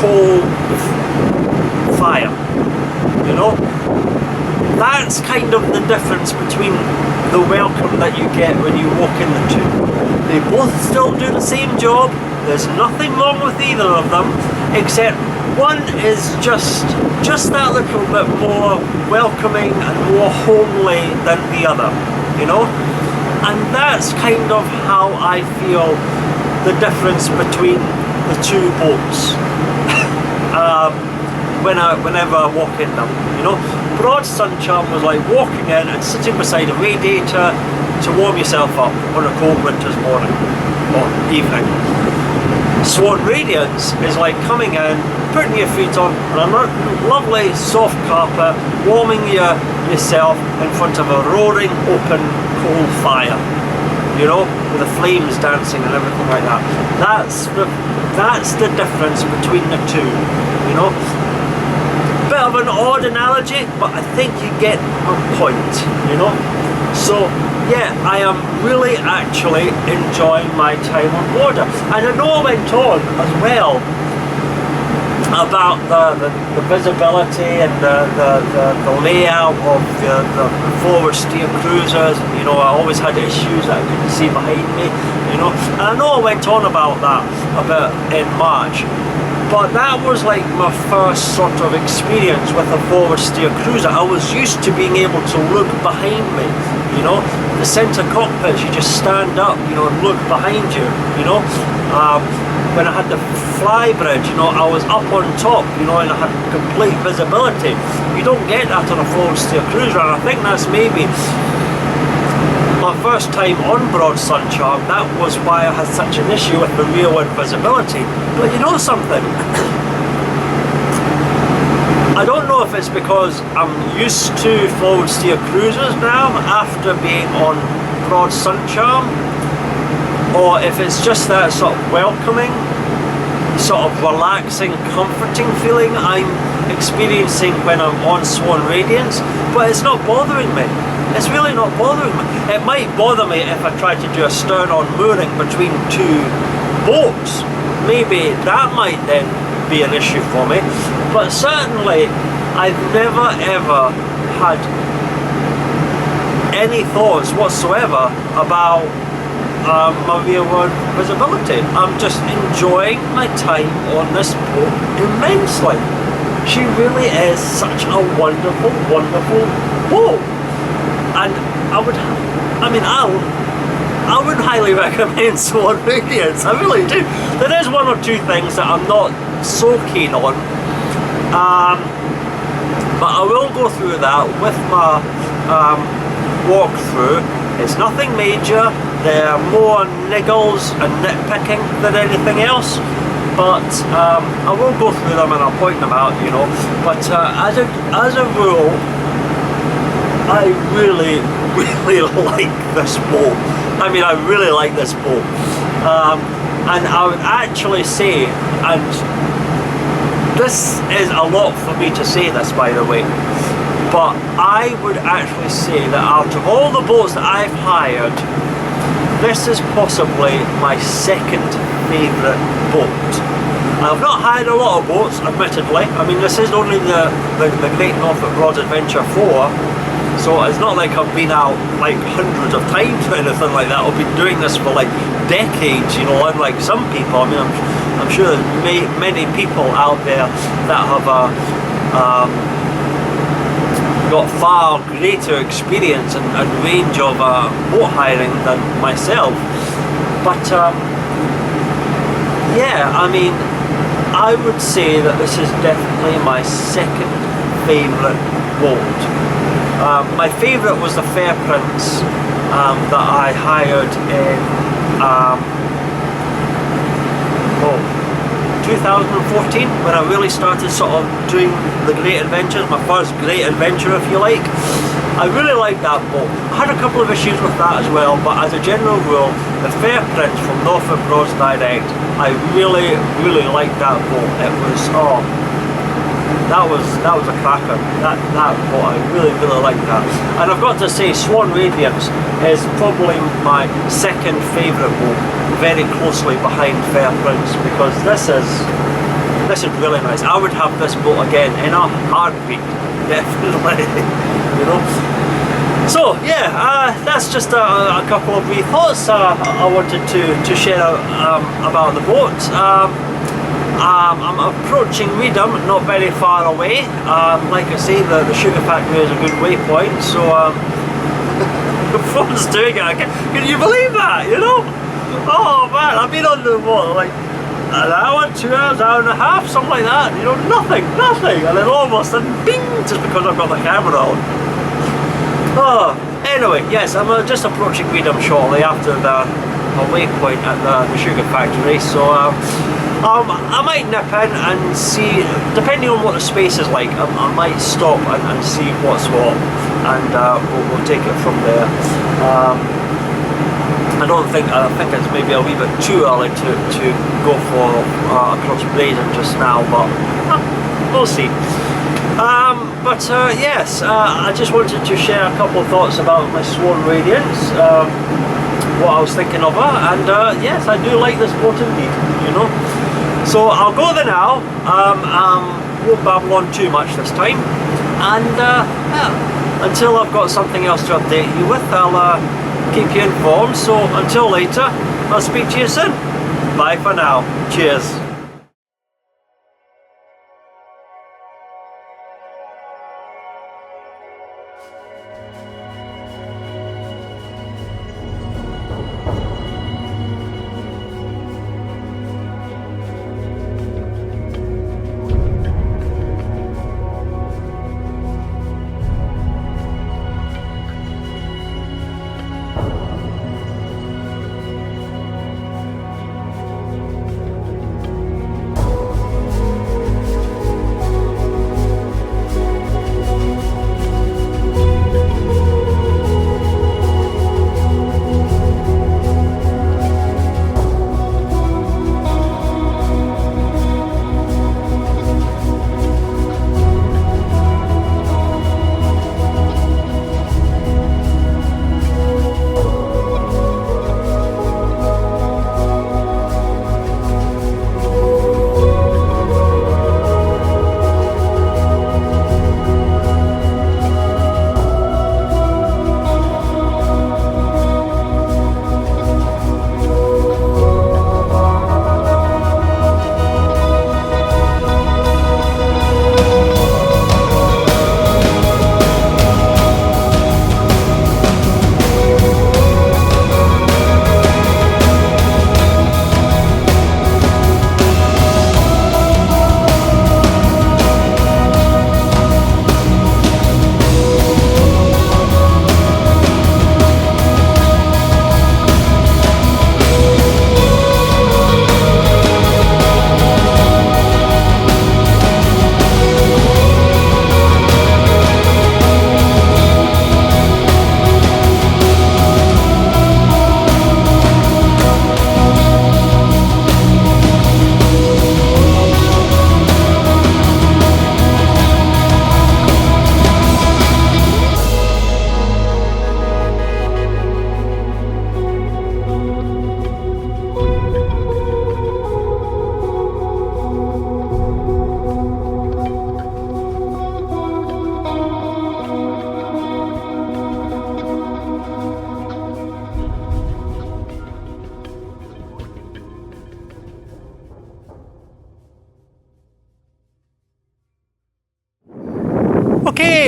Speaker 1: coal fire, you know? That's kind of the difference between the welcome that you get when you walk in the two. They both still do the same job, there's nothing wrong with either of them, except one is just that little bit more welcoming and more homely than the other, you know? And that's kind of how I feel the difference between the two boats. Whenever I walk in them, you know. Broad Sun Charm was like walking in and sitting beside a radiator to warm yourself up on a cold winter's morning or evening. Swan Radiance is like coming in, putting your feet on a lovely soft carpet, warming yourself in front of a roaring open coal fire, you know, with the flames dancing and everything like that. That's the difference between the two, you know. Bit of an odd analogy, but I think you get my point, you know. So yeah, I am really actually enjoying my time on board. And I know I went on as well about the visibility and the layout of the forward steer cruisers. You know, I always had issues that I couldn't see behind me, you know. And I know I went on about that a bit in March. But that was like my first sort of experience with a forward steer cruiser. I was used to being able to look behind me, you know. The centre cockpit, you just stand up, you know, and look behind you, you know. When I had the fly bridge, you know, I was up on top, you know, and I had complete visibility. You don't get that on a forward steer cruiser, and I think that's maybe my first time on Broad Sun Charm. That was why I had such an issue with the rear wind visibility. But you know something? I don't know if it's because I'm used to forward steer cruisers now after being on Broad Sun Charm, or if it's just that sort of welcoming, sort of relaxing, comforting feeling I'm experiencing when I'm on Swan Radiance, but it's not bothering me. It's really not bothering me. It might bother me if I try to do a stern-on mooring between two boats. Maybe that might then be an issue for me. But certainly, I've never ever had any thoughts whatsoever about my rear wind visibility. I'm just enjoying my time on this boat immensely. She really is such a wonderful, wonderful boat. And I would highly recommend Swan Radiance, I really do. There is one or two things that I'm not so keen on, but I will go through that with my walkthrough. It's nothing major, they're more niggles and nitpicking than anything else, but I will go through them and I'll point them out, you know. But as a rule, I really like this boat. I mean, I really like this boat. And I would actually say, and This is a lot for me to say this, by the way, but I would actually say that out of all the boats that I've hired, this is possibly my second favourite boat. I've not hired a lot of boats, admittedly. I mean, this is only the Great Norfolk Broad Adventure 4, so it's not like I've been out like hundreds of times or anything like that. I've been doing this for like decades, you know, unlike some people. I mean, I'm sure there's many people out there that have got far greater experience and range of boat hiring than myself. But yeah, I mean, I would say that this is definitely my second favourite boat. My favourite was the Fair Prince that I hired in 2014, when I really started sort of doing the great adventures, my first great adventure if you like. I really liked that boat. I had a couple of issues with that as well, but as a general rule, the Fair Prince from Norfolk Broad Direct, I really liked that boat. It was, oh, that was a cracker. That boat, I really liked that. And I've got to say, Swan Radiance is probably my second favourite boat, very closely behind Fair Prince, because this is really nice. I would have this boat again in a heartbeat, definitely. You know. So yeah, that's just a couple of wee thoughts I wanted to share about the boat. I'm approaching Reedum, not very far away. Like I say, the sugar factory is a good waypoint, so the phone's doing it again. Can you believe that, you know? Oh man, I've been on the water like an hour, 2 hours, hour and a half, something like that, you know, nothing, and then all of a sudden, bing, just because I've got the camera on. Oh, anyway, yes, I'm just approaching Reedum shortly after the waypoint at the sugar factory, so I might nip in and see, depending on what the space is like, I might stop and see what's what, and we'll take it from there. I think it's maybe a wee bit too early to go for across Breydon just now, but we'll see. Yes, I just wanted to share a couple of thoughts about my Swan Radiance, what I was thinking of her, and yes, I do like this boat indeed, you know. So I'll go there now. Won't babble on too much this time, and yeah, until I've got something else to update you with, I'll keep you informed. So until later, I'll speak to you soon. Bye for now. Cheers.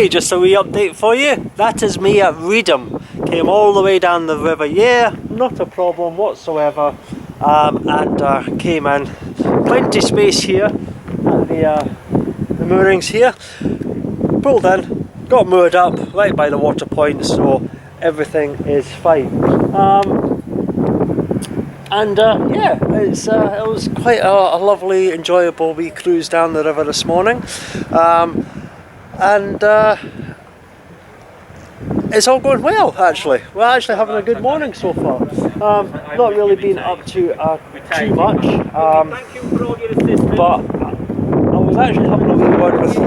Speaker 1: Okay, just a wee update for you. That is me at Reedum. Came all the way down the River Yare, not a problem whatsoever, and came in. Plenty space here at the moorings here. Pulled in, got moored up right by the water point, so everything is fine. Yeah, it was quite a lovely, enjoyable wee cruise down the river this morning. It's all going well, actually. We're actually having a good morning so far. Not really been up to too much, but I was actually having a wee word with the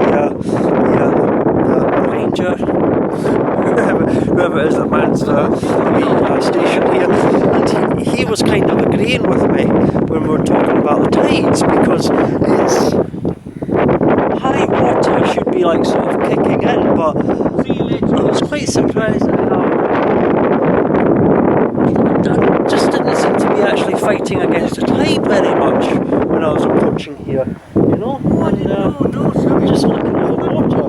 Speaker 1: ranger, whoever it is that mans the station here, and he was kind of agreeing with me when we were talking about the tides, because it's high water should be like sort of kicking in, but I was quite surprised at how I just didn't seem to be actually fighting against the tide very much when I was approaching here, you know, and just looking at the water,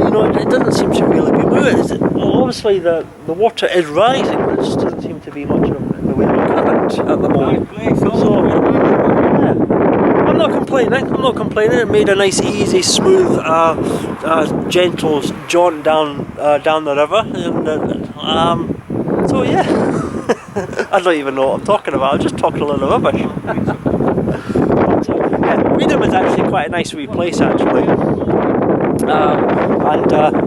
Speaker 1: you know, it doesn't seem to really be moving. Well, obviously the water is rising, but it just doesn't seem to be much of the way of current at the moment. So, yeah. I'm not complaining. It made a nice, easy, smooth, gentle jaunt down the river, and so yeah, I don't even know what I'm talking about. I'm just talking a little rubbish. But, yeah, Reedum is actually quite a nice wee place, actually, and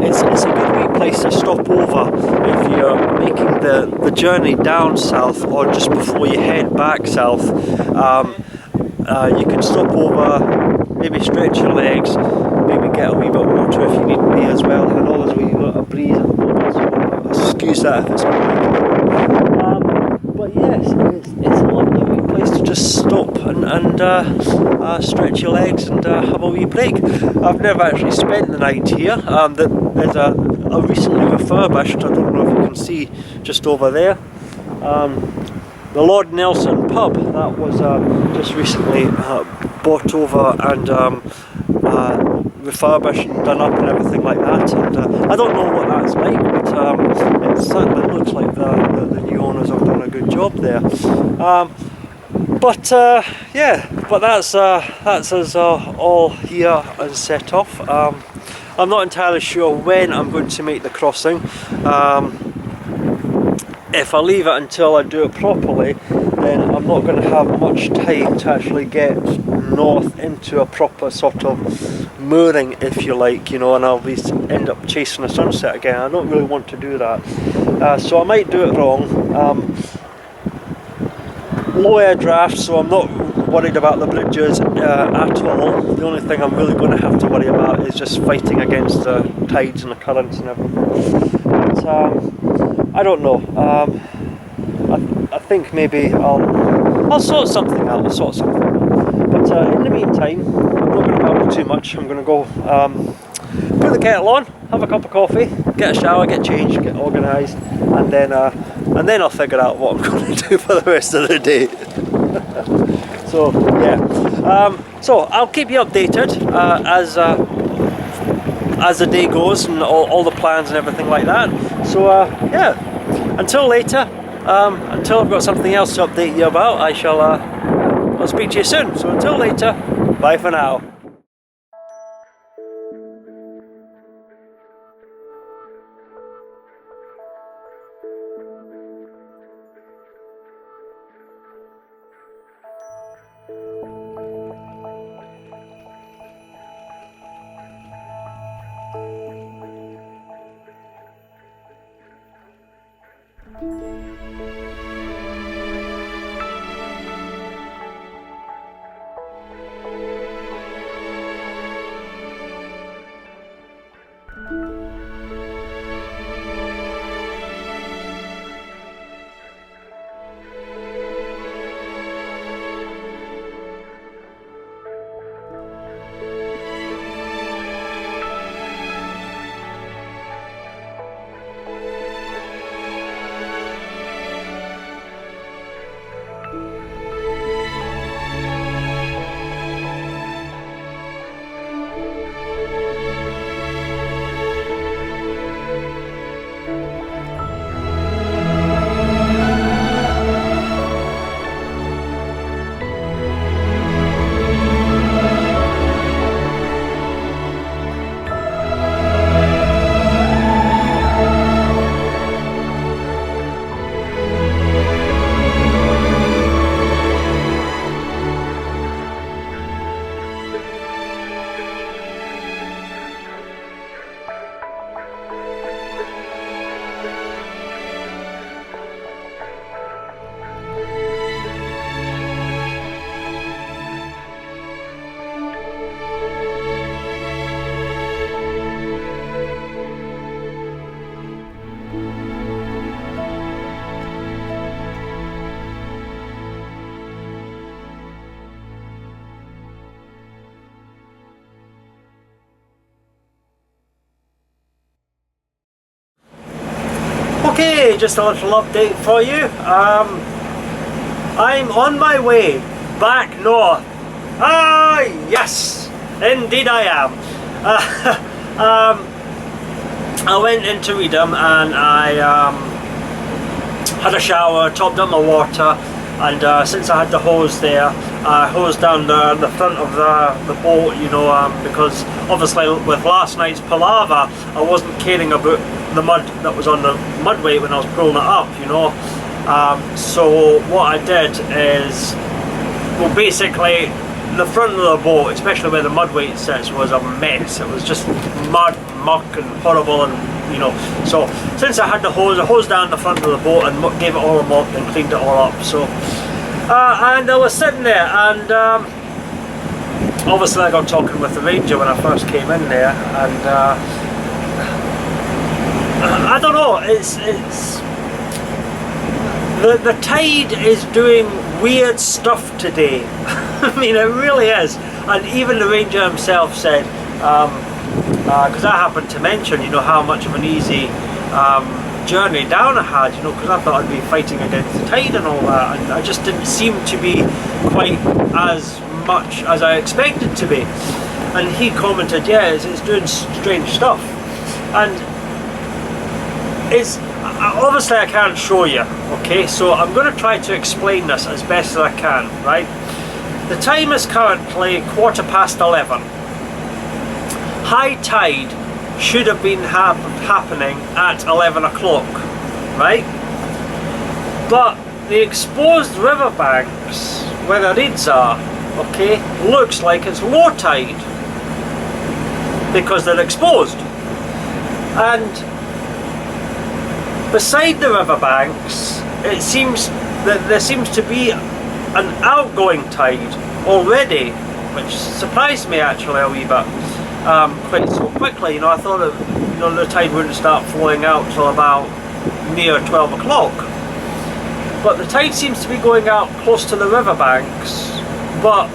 Speaker 1: it's a good wee place to stop over if you're making the journey down south, or just before you head back south. You can stop over, maybe stretch your legs, maybe get a wee bit of water if you need to be as well. I know there's a wee bit of breeze at the moment, so excuse that if it's but yes, it's a lovely wee place to just stop and stretch your legs and have a wee break. I've never actually spent the night here. There's a recently refurbished, I don't know if you can see just over there, the Lord Nelson pub that was just recently bought over and refurbished and done up and everything like that, and I don't know what that's like, but it certainly looks like the new owners have done a good job there. Yeah, but that's us all here and set off. I'm not entirely sure when I'm going to make the crossing. If I leave it until I do it properly, then I'm not going to have much time to actually get north into a proper sort of mooring, if you like, you know, and I'll end up chasing the sunset again. I don't really want to do that, so I might do it wrong. Low air draft, so I'm not worried about the bridges at all. The only thing I'm really going to have to worry about is just fighting against the tides and the currents and everything. But, I don't know. I think maybe I'll sort something out. But in the meantime, I'm not going to babble too much. I'm going to go put the kettle on, have a cup of coffee, get a shower, get changed, get organised, and then I'll figure out what I'm going to do for the rest of the day. So yeah. So I'll keep you updated as the day goes, and all the plans and everything like that. So yeah, until later, until I've got something else to update you about, I'll speak to you soon. So until later, bye for now. Okay, just a little update for you. I'm on my way back north. Ah, yes, indeed I am. I went into Reedum and I had a shower, topped up my water, and since I had the hose there, I hosed down the front of the boat, you know, because obviously with last night's palaver, I wasn't caring about the mud that was on the mudway when I was pulling it up, you know. So what I did is, well, basically the front of the boat, especially where the mudway sits, was a mess. It was just mud, muck and horrible, and you know, so since I had the hose, I hosed down the front of the boat and gave it all a mop and cleaned it all up. So and I was sitting there, and obviously I got talking with the ranger when I first came in there, and I don't know, it's the tide is doing weird stuff today. I mean, it really is. And even the ranger himself said, because I happened to mention, you know, how much of an easy journey down I had, you know, because I thought I'd be fighting against the tide and all that, and I just didn't seem to be quite as much as I expected to be. And he commented, yeah, it's doing strange stuff. And it's obviously I can't show you, okay, so I'm going to try to explain this as best as I can, right? The time is currently 11:15. High tide should have been happening at 11 o'clock, right? But the exposed riverbanks where the reeds are, okay, looks like it's low tide because they're exposed. And beside the riverbanks, it seems that there seems to be an outgoing tide already, which surprised me actually a wee bit, quite so quickly. You know, I thought that, you know, the tide wouldn't start flowing out till about near 12 o'clock. But the tide seems to be going out close to the riverbanks, but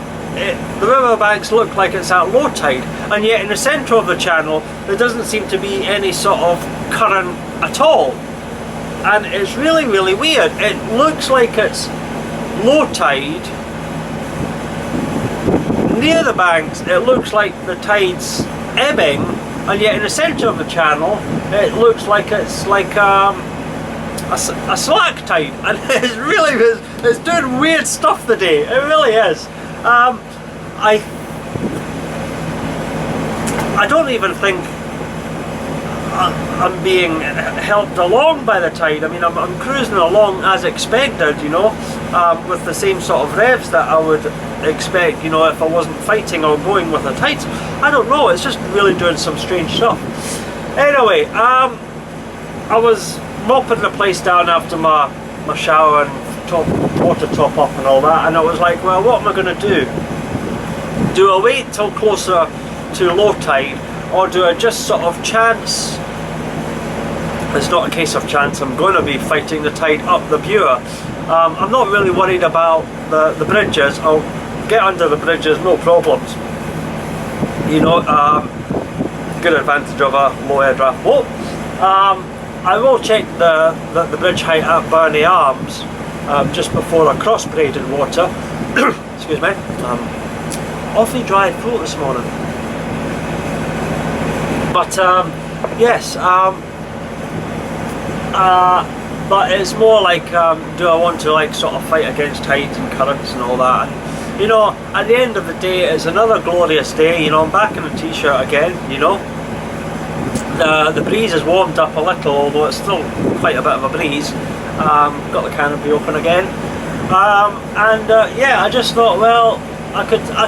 Speaker 1: the riverbanks look like it's at low tide, and yet in the centre of the channel there doesn't seem to be any sort of current at all. And it's really, really weird. It looks like it's low tide. Near the banks, it looks like the tide's ebbing, and yet in the centre of the channel, it looks like it's like a slack tide. And it's really, it's doing weird stuff today. It really is. I don't even think I'm being helped along by the tide. I mean, I'm cruising along as expected, you know, with the same sort of revs that I would expect, you know, if I wasn't fighting or going with the tides. I don't know, it's just really doing some strange stuff. Anyway, I was mopping the place down after my shower and water top up and all that, and I was like, well, what am I going to do? Do I wait till closer to low tide, or do I just sort of chance? It's not a case of chance, I'm going to be fighting the tide up the Bure. I'm not really worried about the bridges. I'll get under the bridges, no problems. You know, good advantage of a low air draft boat. I will check the bridge height at Burney Arms just before I cross Breydon Water. Excuse me. Awfully dry throat this morning. But yes, but it's more like, do I want to like sort of fight against tides and currents and all that? And, you know, at the end of the day, it's another glorious day. You know, I'm back in a t-shirt again. You know, the breeze has warmed up a little, although it's still quite a bit of a breeze. Got the canopy open again, and yeah, I just thought, well, I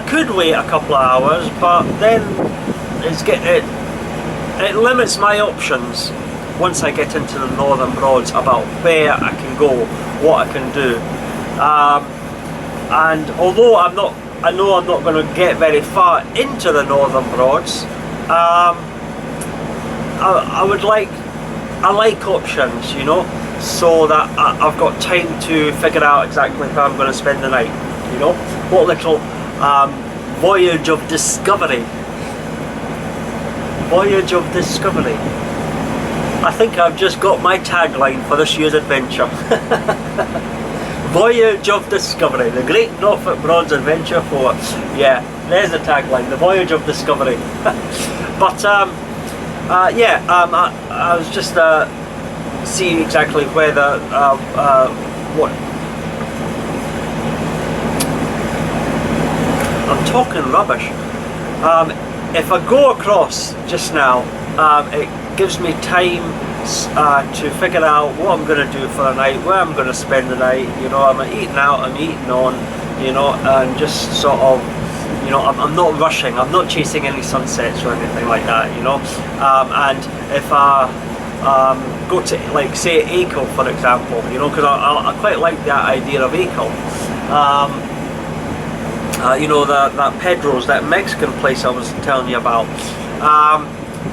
Speaker 1: could wait a couple of hours, but then it limits my options once I get into the Northern Broads about where I can go, what I can do. And although I know I'm not going to get very far into the Northern Broads, I like options, you know, so that I've got time to figure out exactly where I'm going to spend the night, you know, what little voyage of discovery. Voyage of discovery. I think I've just got my tagline for this year's adventure. Voyage of Discovery, the Great Norfolk Broads Adventure for, yeah, there's the tagline, the Voyage of Discovery. But yeah, I was just seeing exactly where the what I'm talking rubbish. If I go across just now, it gives me time to figure out what I'm going to do for the night, where I'm going to spend the night. You know, I'm eating out, I'm eating on, you know, and just sort of, you know, I'm not rushing, I'm not chasing any sunsets or anything like that, you know. And if I go to, like, say, Acle, for example, you know, because I quite like that idea of Acle. You know, that Pedros, that Mexican place I was telling you about.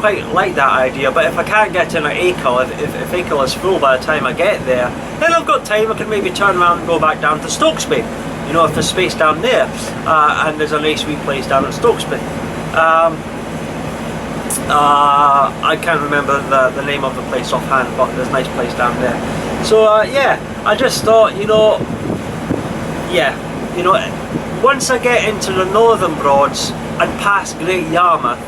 Speaker 1: Quite like that idea, but if I can't get in at Acle, if Acle is full by the time I get there, then I've got time. I can maybe turn around and go back down to Stokesby, you know, if there's space down there, and there's a nice wee place down at Stokesby. I can't remember the name of the place offhand, but there's a nice place down there. So yeah, I just thought, you know, yeah, you know, once I get into the Northern Broads and past Great Yarmouth,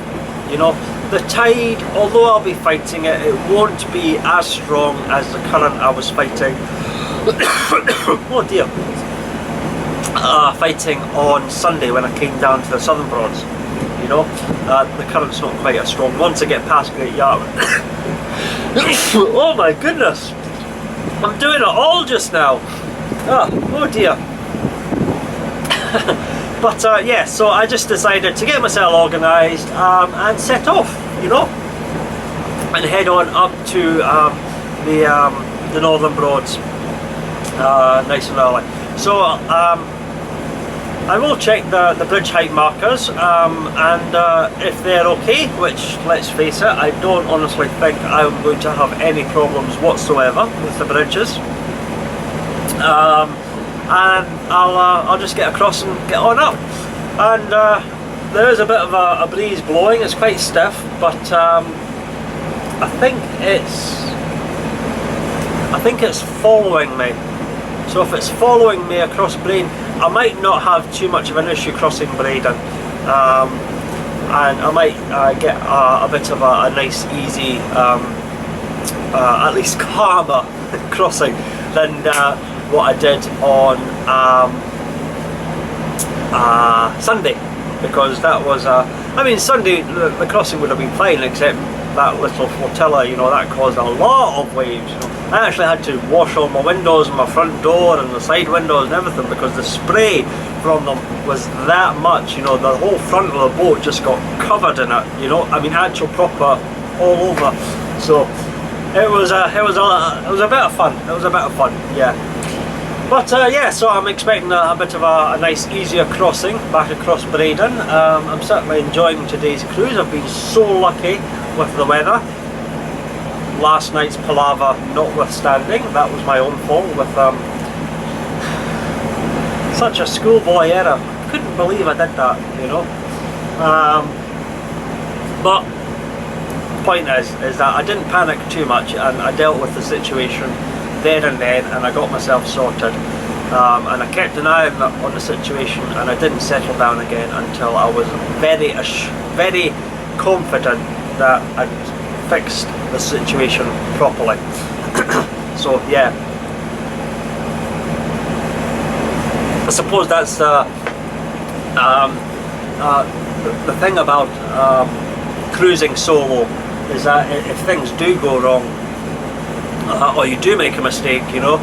Speaker 1: you know, the tide, although I'll be fighting it, it won't be as strong as the current I was fighting. Oh dear. Fighting on Sunday when I came down to the Southern Broads. You know, the current's not quite as strong once I get past Great Yarmouth. Oh my goodness, I'm doing it all just now. Oh dear. But yeah, so I just decided to get myself organised and set off, you know, and head on up to the Northern Broads nice and early. So I will check the bridge height markers, and if they're okay, which, let's face it, I don't honestly think I'm going to have any problems whatsoever with the bridges. And I'll just get across and get on up. And there is a bit of a breeze blowing. It's quite stiff, but I think it's following me. So if it's following me across Breydon, I might not have too much of an issue crossing Breydon, and I might get a bit of a nice, easy, at least calmer crossing than what I did on Sunday, because that was I mean, Sunday the crossing would have been fine, except that little flotilla, you know, that caused a lot of waves, you know. I actually had to wash all my windows and my front door and the side windows and everything, because the spray from them was that much, you know. The whole front of the boat just got covered in it, you know. I mean, actual proper all over. So it was a bit of fun. It was a bit of fun, yeah. But yeah, so I'm expecting a bit of a nice, easier crossing back across Breydon. I'm certainly enjoying today's cruise. I've been so lucky with the weather. Last night's palaver notwithstanding, that was my own fault with such a schoolboy error. Couldn't believe I did that, you know. But point is that I didn't panic too much, and I dealt with the situation there and then, and I got myself sorted, and I kept an eye on the situation, and I didn't settle down again until I was very confident that I'd fixed the situation properly. So yeah, I suppose that's the thing about cruising solo, is that if things do go wrong, or you do make a mistake, you know,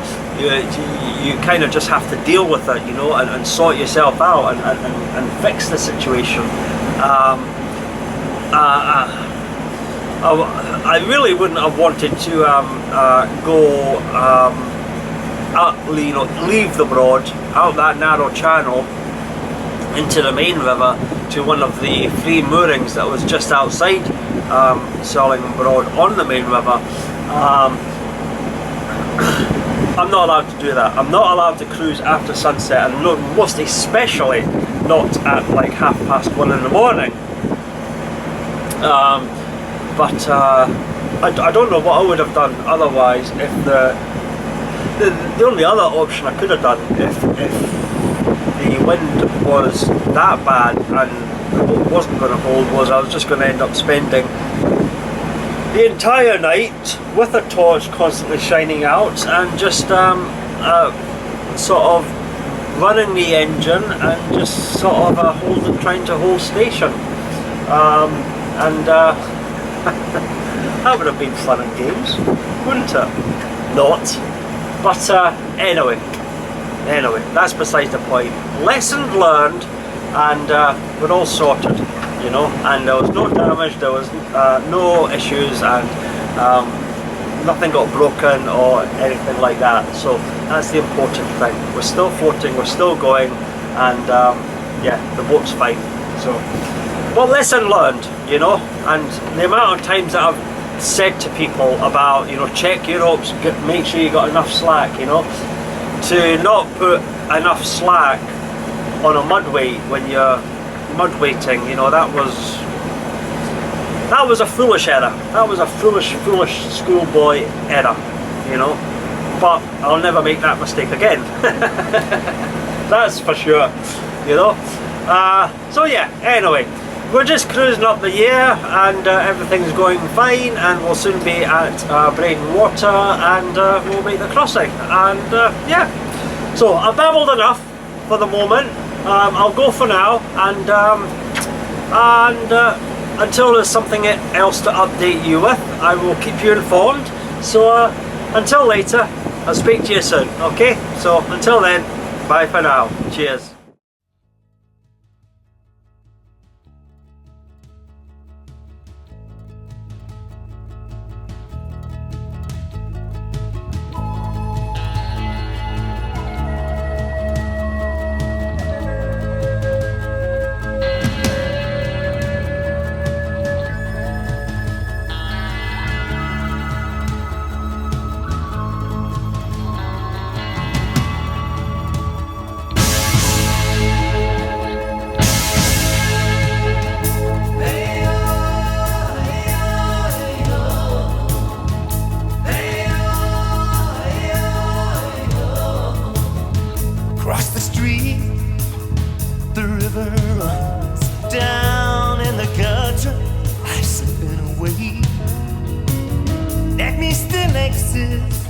Speaker 1: you kind of just have to deal with it, you know, and sort yourself out and fix the situation. I really wouldn't have wanted to go, you know, leave the Broad, out that narrow channel into the main river to one of the free moorings that was just outside Surlingham Broad on the main river. I'm not allowed to do that. I'm not allowed to cruise after sunset, and most especially not at like 1:30 in the morning. But I I don't know what I would have done otherwise if the only other option I could have done if the wind was that bad and the boat wasn't going to hold was I was just going to end up spending the entire night with a torch constantly shining out and just sort of running the engine and just sort of trying to hold station, and that would have been fun and games, wouldn't it? Not. But anyway, that's besides the point. Lesson learned, and we're all sorted, you know, and there was no damage, there was no issues, and nothing got broken or anything like that. So that's the important thing. We're still floating, we're still going, and yeah, the boat's fine. So, well, lesson learned, you know, and the amount of times that I've said to people about, you know, check your ropes, make sure you got enough slack, you know, to not put enough slack on a mud weight when you're mud weighting, you know, that was a foolish error. That was a foolish schoolboy error, you know, but I'll never make that mistake again. That's for sure, you know. So yeah, anyway, we're just cruising up the Yare, and everything's going fine, and we'll soon be at Breydon Water, and we'll make the crossing, and yeah. So I've babbled enough for the moment. I'll go for now, and until there's something else to update you with, I will keep you informed. So until later, I'll speak to you soon, okay? So until then, bye for now. Cheers.
Speaker 2: Across the street, the river runs down in the gutter, I'm slipping away. Let me still exist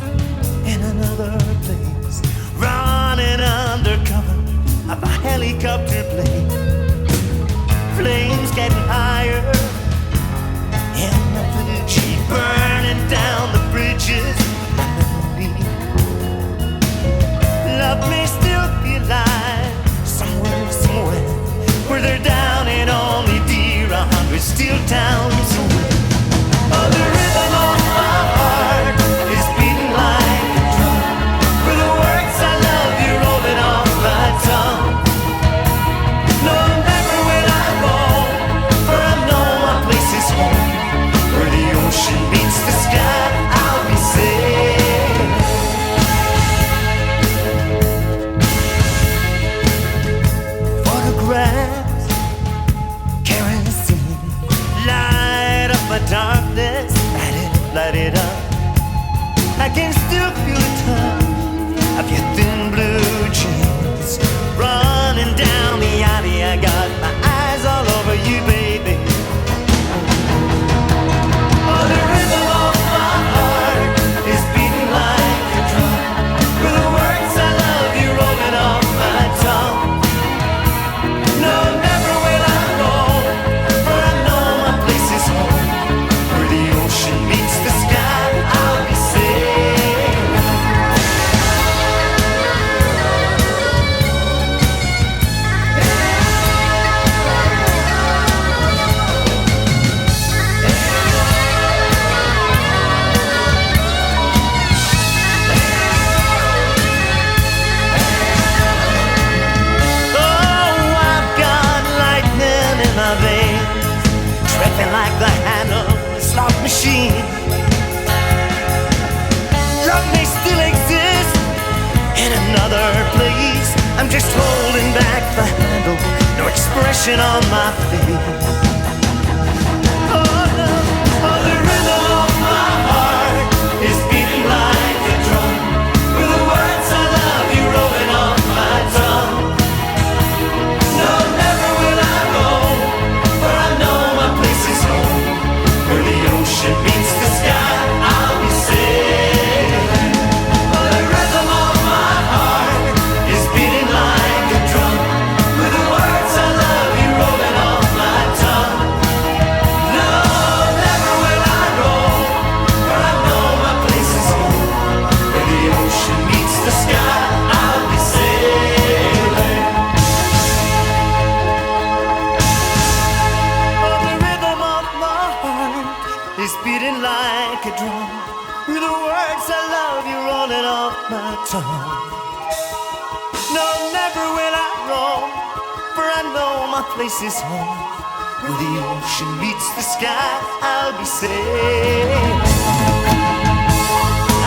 Speaker 2: in another place, running under cover of a helicopter plane. Flames getting higher in the Fuji, burning down the bridges. Love may still be alive somewhere where they're down and only dear 100 steel towns away. Oh, the rhythm of my heart is beating like a drum, where the words I love you rolling off my tongue. No, never will I roam, for I know my place is home, where the ocean meets the sky. I'll be safe. Kerosene, light up my darkness, light it up. I can still feel the touch of your thin blue jeans running down the alley. I got my eyes all over you, baby. Oh, the rhythm of my heart is beating like a drum, with the words I love you rolling off my tongue. No, never will I roam, for I know my place is home, where the ocean meets the sky. I'll be safe. Oh, I've got lightning in my veins, tripping like the handle of a slot machine. Love may still exist in another place, I'm just holding back the handle, no expression on my face. Oh, no, oh, the rhythm of my my tongue. No, never will I roam, for I know my place is home. Where the ocean meets the sky, I'll be safe.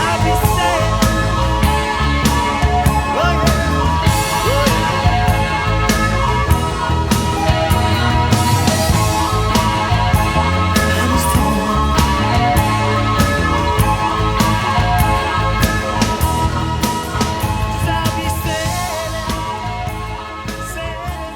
Speaker 2: I'll be safe. Oh yeah, oh yeah. I'm his home. I'll be sailing, sailing.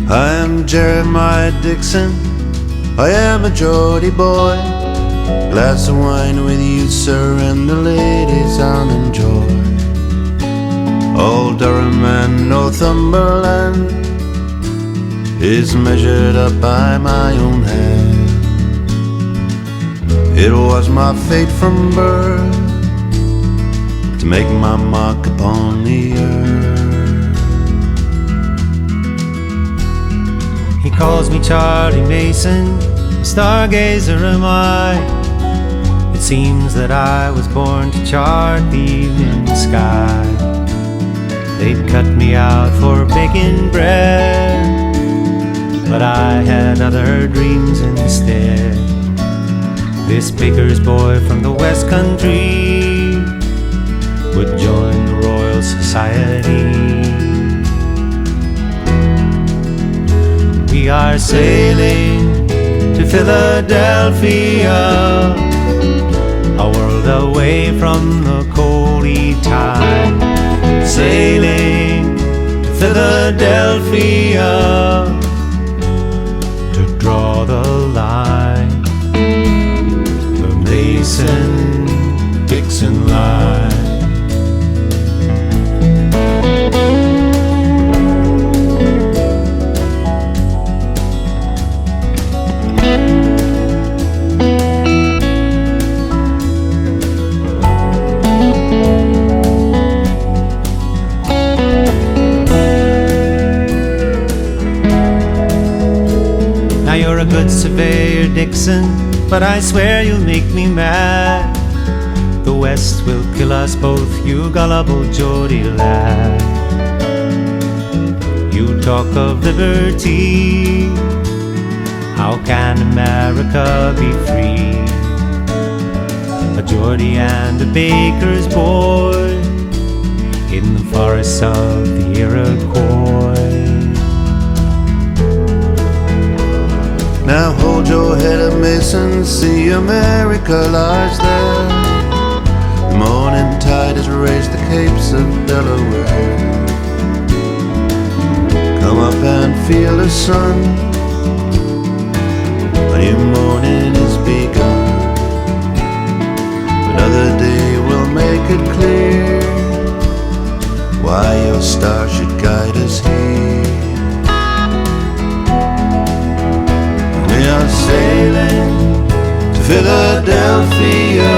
Speaker 3: I am Jeremiah Dixon, I am a Geordie boy. Glass of wine with you, sir, and the ladies I'll enjoy. Old Durham and Northumberland is measured up by my own hand. It was my fate from birth to make my mark upon the earth.
Speaker 4: He calls me Charlie Mason, stargazer am I. It seems that I was born to chart the evening sky. They'd cut me out for baking bread, but I had other dreams instead. This baker's boy from the West Country would join the Royal Society. We are sailing to Philadelphia, a world away from the coaly tide. Sailing to Philadelphia to draw the line, the Mason-Dixon line. You're a good surveyor, Dixon, but I swear you'll make me mad. The West will kill us both, you gullible Geordie lad. You talk of liberty, how can America be free? A Geordie and a baker's boy in the forests of the Iroquois.
Speaker 3: Now hold your head up, Mason, see America lies there. The morning tide has raised the capes of Delaware. Come up and feel the sun, a new morning is begun. Another day will make it clear why your star should guide us here. We are sailing to Philadelphia,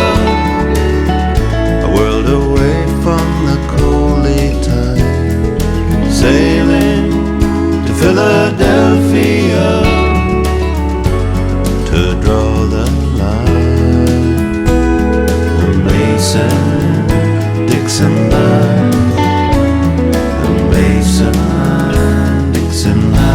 Speaker 3: a world away from the coaly tide. Sailing to Philadelphia to draw the line, the Mason-Dixon line, the Mason-Dixon line.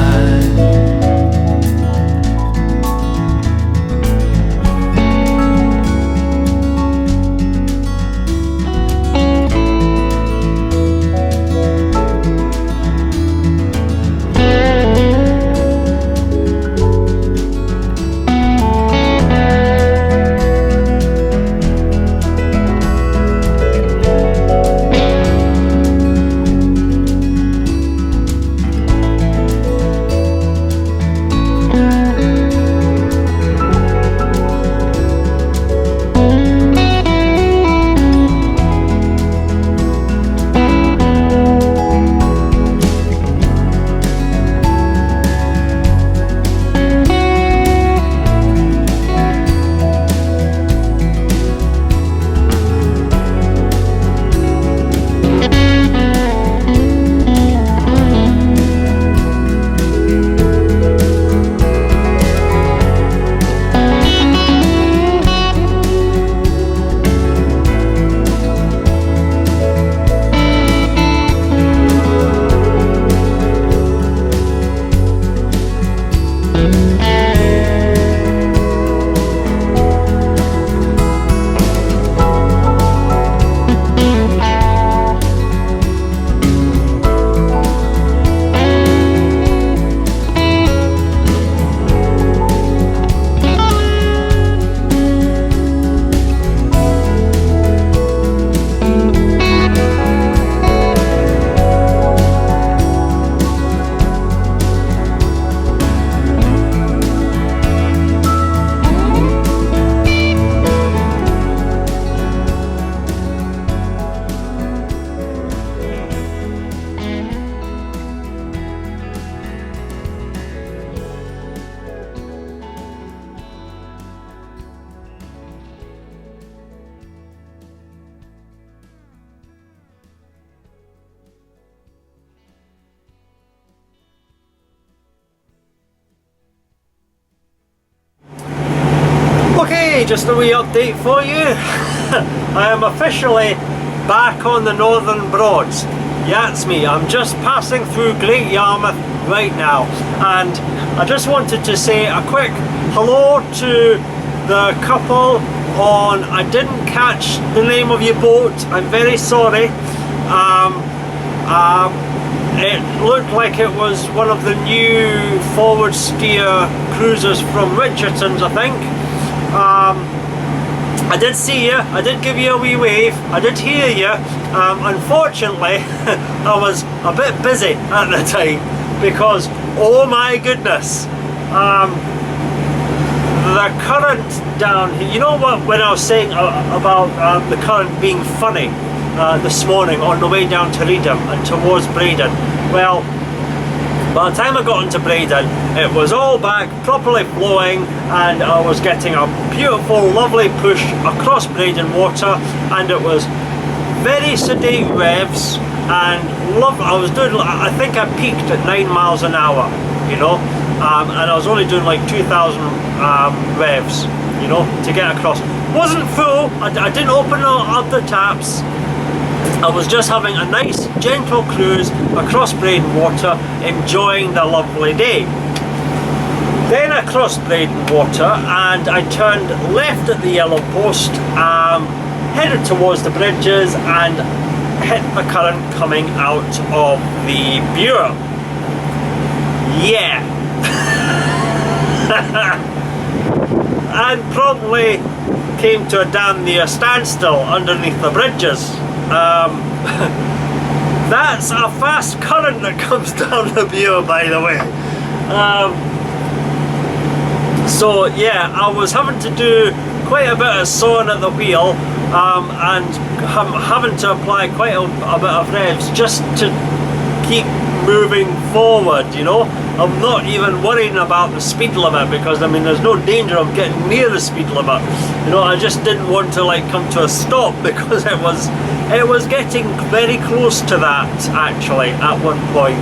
Speaker 1: Hey, just a wee update for you. I am officially back on the Northern Broads. Yeah, it's me. I'm just passing through Great Yarmouth right now, and I just wanted to say a quick hello to the couple on, I didn't catch the name of your boat, I'm very sorry. It looked like it was one of the new forward steer cruisers from Richardson's, I think. I did see you, I did give you a wee wave, I did hear you. Unfortunately, I was a bit busy at the time because, oh my goodness, the current down here, you know what, when I was saying about the current being funny this morning on the way down to Reedum and towards Breydon, well, by the time I got into Breydon, it was all back, properly flowing, and I was getting a beautiful, lovely push across Breydon Water, and it was very sedate revs, and I was doing, I think I peaked at 9 miles an hour, you know, and I was only doing like 2,000 revs, you know, to get across. Wasn't full, I didn't open up the taps. I was just having a nice gentle cruise across Breydon Water, enjoying the lovely day. Then I crossed Breydon Water and I turned left at the yellow post, headed towards the bridges and hit the current coming out of the Bure. Yeah. And probably came to a damn near standstill underneath the bridges. That's a fast current that comes down the Bure, by the way. So yeah, I was having to do quite a bit of sawing at the wheel, and having to apply quite a bit of revs just to keep moving forward, you know. I'm not even worrying about the speed limit because, I mean, there's no danger of getting near the speed limit. You know, I just didn't want to like come to a stop because it was getting very close to that actually at one point.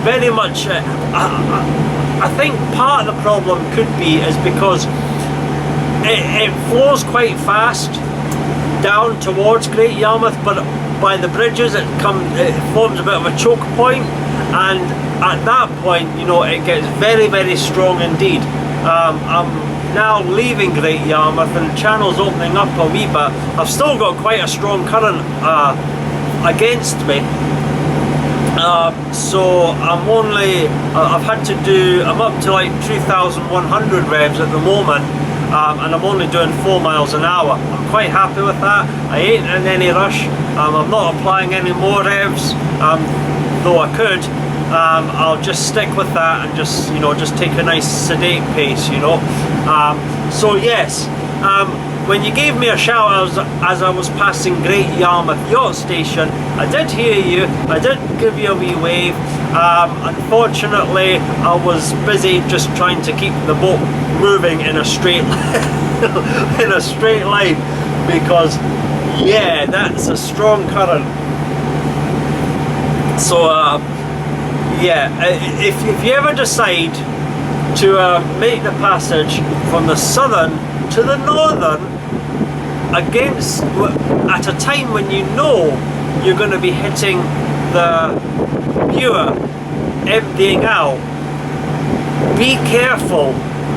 Speaker 1: Very much, I think part of the problem could be is because it flows quite fast down towards Great Yarmouth, but by the bridges it forms a bit of a choke point, and at that point, you know, it gets very, very strong indeed. I'm now leaving Great Yarmouth and the channel's opening up a wee bit. I've still got quite a strong current against me, so I'm up to like 2,100 revs at the moment, and I'm only doing 4 miles an hour. I'm quite happy with that. I ain't in any rush. I'm not applying any more revs, though I could. I'll just stick with that and just, you know, just take a nice sedate pace, you know. So yes, when you gave me a shout as I was passing Great Yarmouth Yacht Station, I did hear you, I did give you a wee wave. Unfortunately, I was busy just trying to keep the boat moving in a straight in a straight line, because yeah, that's a strong current. So yeah, if you ever decide to make the passage from the southern to the northern at a time when you know you're going to be hitting the Bure emptying out, be careful,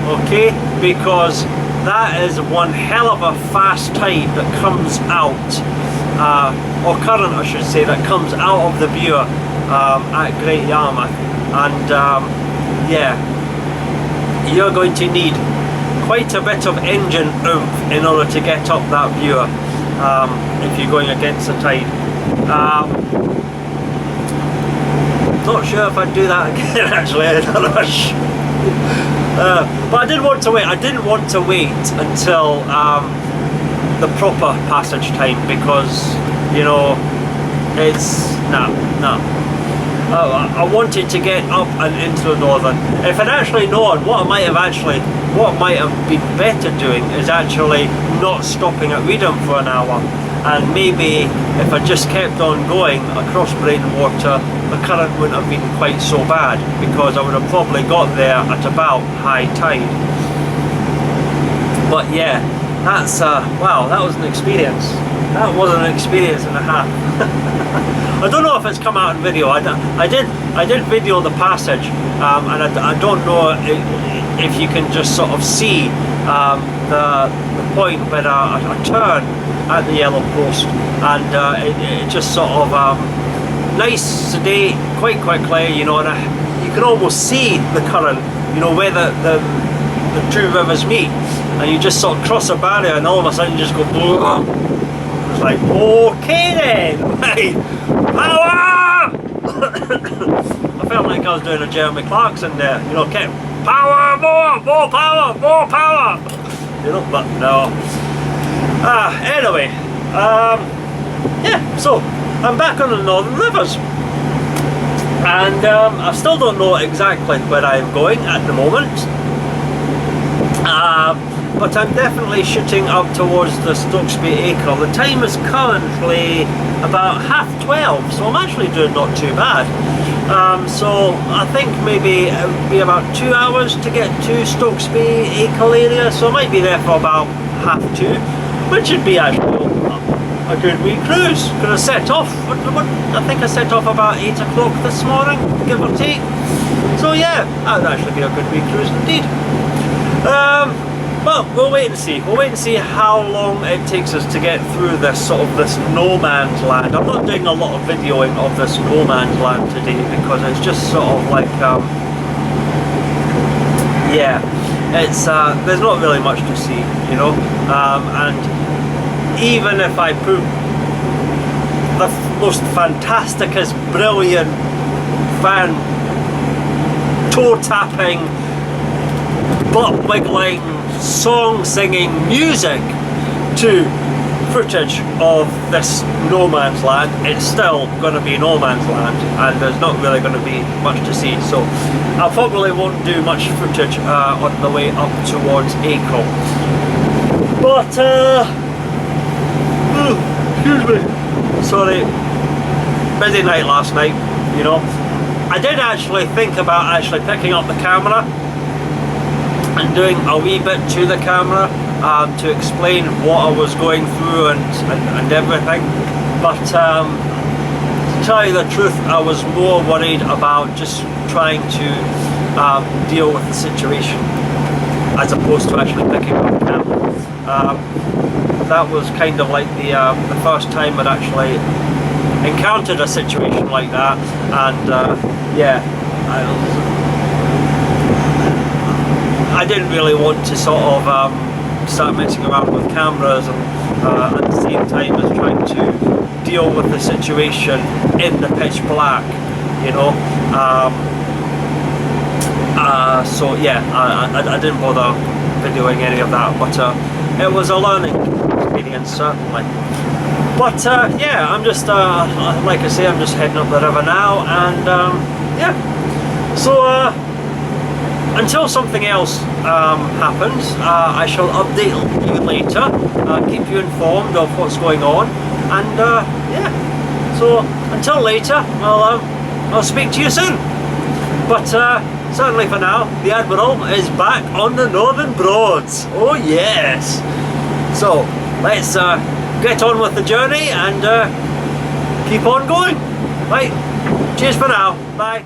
Speaker 1: okay, because that is one hell of a fast tide that comes out, or current I should say, that comes out of the Bure at Great Yarmouth, and yeah, you're going to need quite a bit of engine oomph in order to get up that Bure if you're going against the tide. Not sure if I'd do that again actually, in a rush. But I didn't want to wait. I didn't want to wait until the proper passage time, because, you know, it's no. I wanted to get up and into the northern. If I'd actually known, what might have been better doing is actually not stopping at Reedum for an hour, and maybe if I just kept on going across Breydon Water, the current wouldn't have been quite so bad, because I would have probably got there at about high tide. But yeah, that's wow, that was an experience. That was an experience and a half. I don't know if it's come out in video. I did video the passage, and I don't know if you can just sort of see the point where I turn at the yellow post, and it just sort of nice, sedate, quite quickly, you know, and you can almost see the current, you know, where the two rivers meet, and you just sort of cross a barrier, and all of a sudden you just go. It's like, okay then, right, power! I felt like I was doing a Jeremy Clarkson there, you know, kept power, more power, more power, you know, but no. Anyway, yeah, so I'm back on the Northern Rivers, and I still don't know exactly where I'm going at the moment. But I'm definitely shooting up towards the Stokesby Acle. The time is currently about 12:30, so I'm actually doing not too bad. So I think maybe it would be about 2 hours to get to Stokesby Acle area, so I might be there for about 2:30, which would be actually a good wee cruise. Gonna set off, I think I set off about 8 o'clock this morning, give or take. So yeah, that would actually be a good wee cruise indeed. Well, we'll wait and see. We'll wait and see how long it takes us to get through this sort of this no man's land. I'm not doing a lot of videoing of this no man's land today because it's just sort of like, yeah, it's there's not really much to see, you know. And even if I put the most fantasticest, brilliant, toe-tapping, butt-wiggling, song-singing music to footage of this no man's land, it's still going to be no man's land, and there's not really going to be much to see. So I probably won't do much footage on the way up towards Acle. But excuse me, sorry, busy night last night, you know. I did actually think about actually picking up the camera and doing a wee bit to the camera to explain what I was going through and everything, but to tell you the truth, I was more worried about just trying to deal with the situation as opposed to actually picking up the camera. That was kind of like the first time I'd actually encountered a situation like that, and yeah, I didn't really want to sort of start messing around with cameras and at the same time as trying to deal with the situation in the pitch black, you know. So yeah, I didn't bother videoing any of that, but it was a learning experience certainly. But yeah, I'm just like I say, I'm just heading up the river now, and yeah, so until something else happens, I shall update you later, keep you informed of what's going on, and yeah, so until later, I'll speak to you soon. But certainly for now, the Admiral is back on the Northern Broads. Oh yes! So let's get on with the journey and keep on going. Right, cheers for now, bye.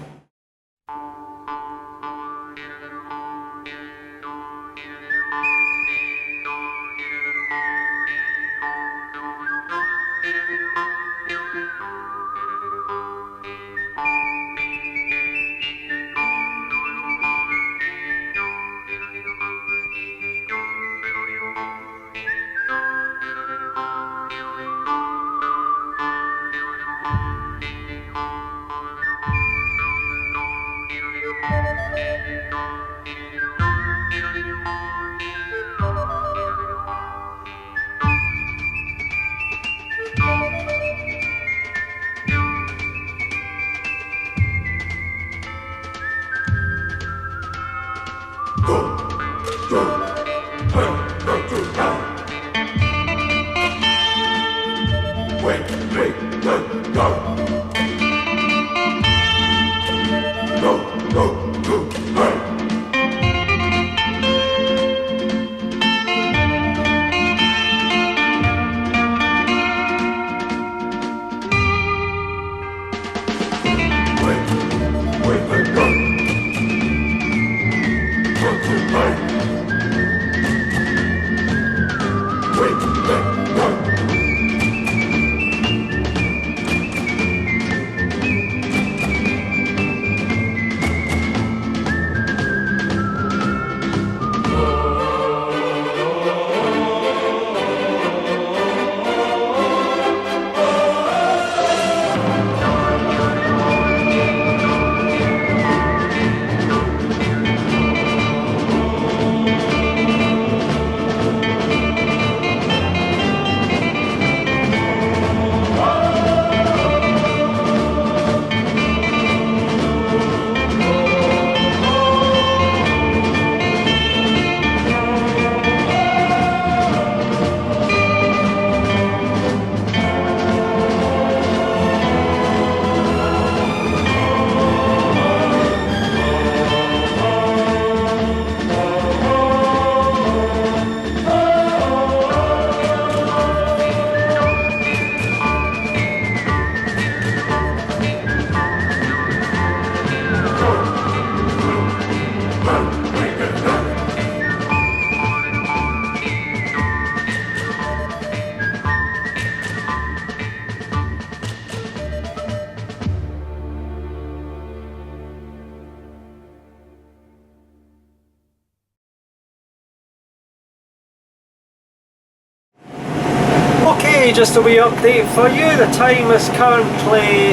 Speaker 1: Okay, just a wee update for you. The time is currently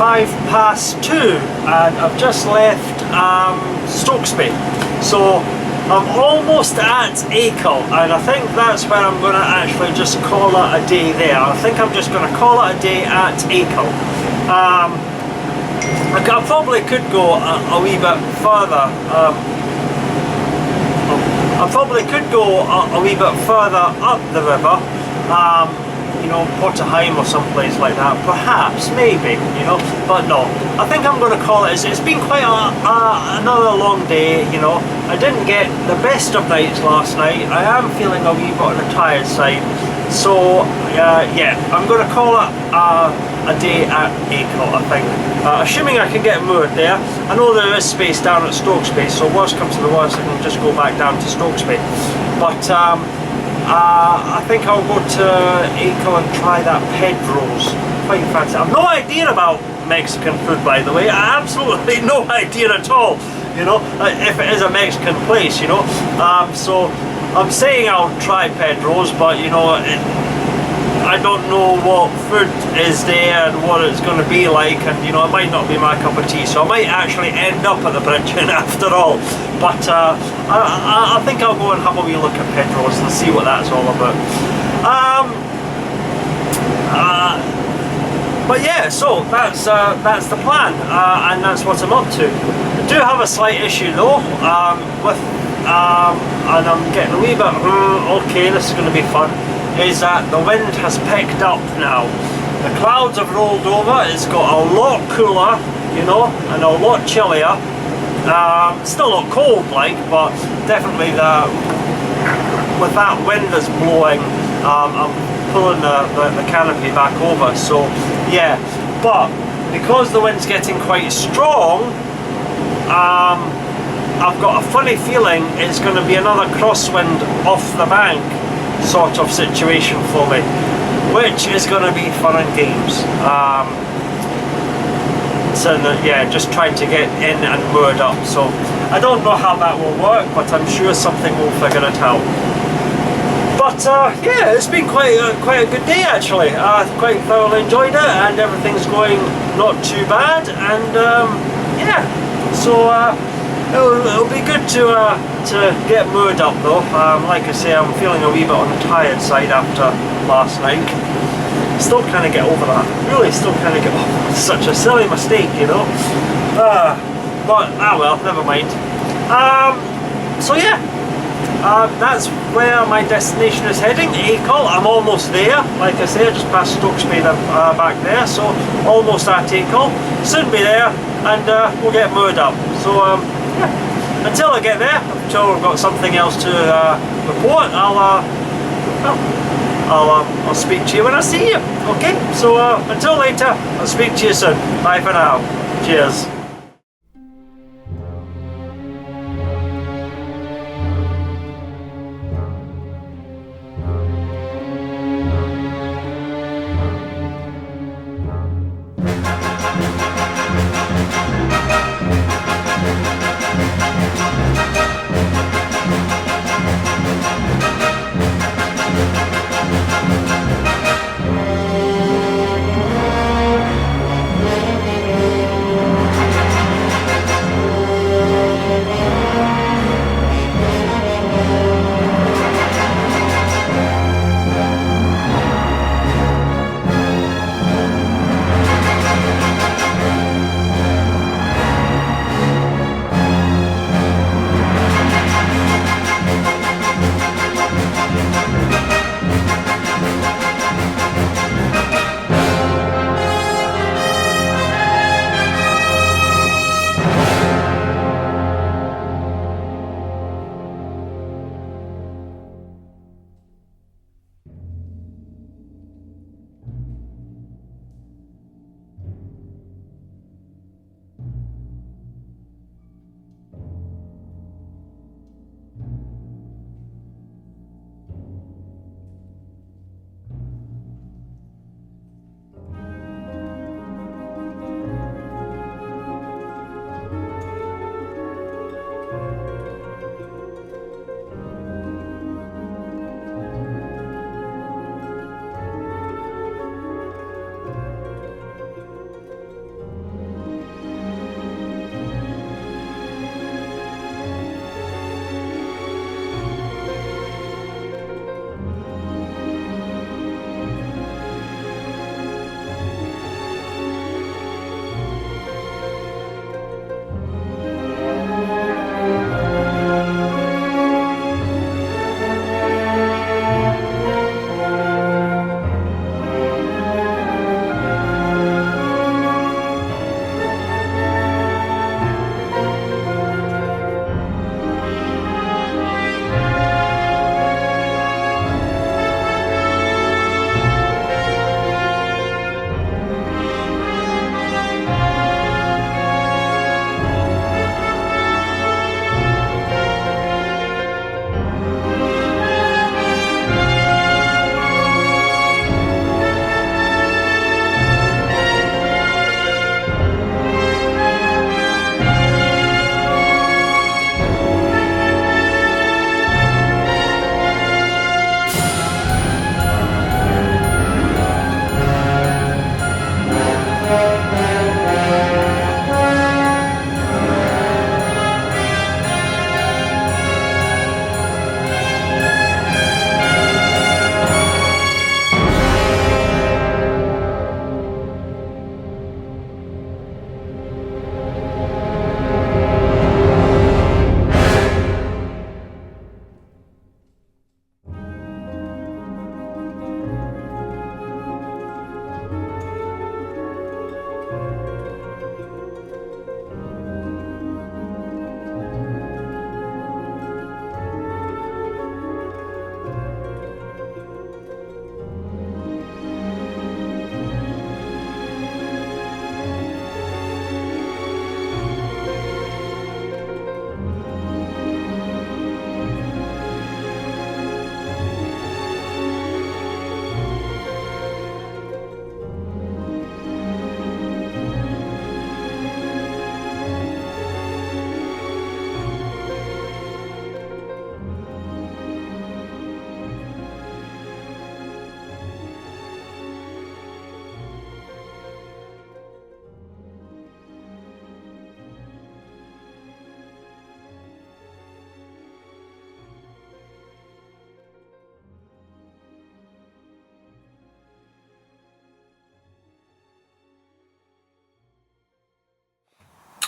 Speaker 1: 2:05 and I've just left Stokesby. So I'm almost at Acle, and I think that's where I'm going to actually just call it a day there. I think I'm just going to call it a day at Acle. I probably could go a wee bit further. I probably could go a wee bit further up the river, you know, Portaheim or someplace like that, perhaps, maybe, you know, but no, I think I'm going to call it. It's been quite another long day, you know. I didn't get the best of nights last night. I am feeling a wee bit on the tired side, so yeah, I'm going to call it a day at Acle, I think. Assuming I can get moored there. I know there is space down at Stokesby, so worst comes to the worst, I can just go back down to Stokesby. But I think I'll go to Acle and try that Pedros. Quite fancy. I've no idea about Mexican food, by the way. I absolutely no idea at all. You know, if it is a Mexican place, you know. So I'm saying I'll try Pedros, but you know, I don't know what food is there and what it's going to be like, and you know, it might not be my cup of tea, so I might actually end up at the bridge after all. But I think I'll go and have a wee look at Pedros and see what that's all about. But yeah, so that's the plan, and that's what I'm up to. I do have a slight issue though, with and I'm getting a wee bit okay, this is going to be fun, is that the wind has picked up now. The clouds have rolled over, it's got a lot cooler, you know, and a lot chillier. Still not cold like, but definitely with that wind that's blowing, I'm pulling the canopy back over, so yeah. But because the wind's getting quite strong, I've got a funny feeling it's going to be another crosswind off the bank sort of situation for me, which is going to be fun and games. So yeah, just trying to get in and moored up. So I don't know how that will work, but I'm sure something will figure it out. But yeah, it's been quite a good day actually. Quite thoroughly enjoyed it, and everything's going not too bad. And yeah, so it'll be good to get moored up though. Like I say, I'm feeling a wee bit on the tired side after last night. Still kind of get over that. Really, still kind of get over such a silly mistake, you know. But well, never mind. So yeah. That's where my destination is heading, Acle. I'm almost there. Like I say, I just passed Stokesby back there, so almost at Acle. Soon be there, and we'll get moored up. So yeah. Until I get there, until I've got something else to report, I'll speak to you when I see you. Okay? So until later, I'll speak to you soon. Bye for now. Cheers.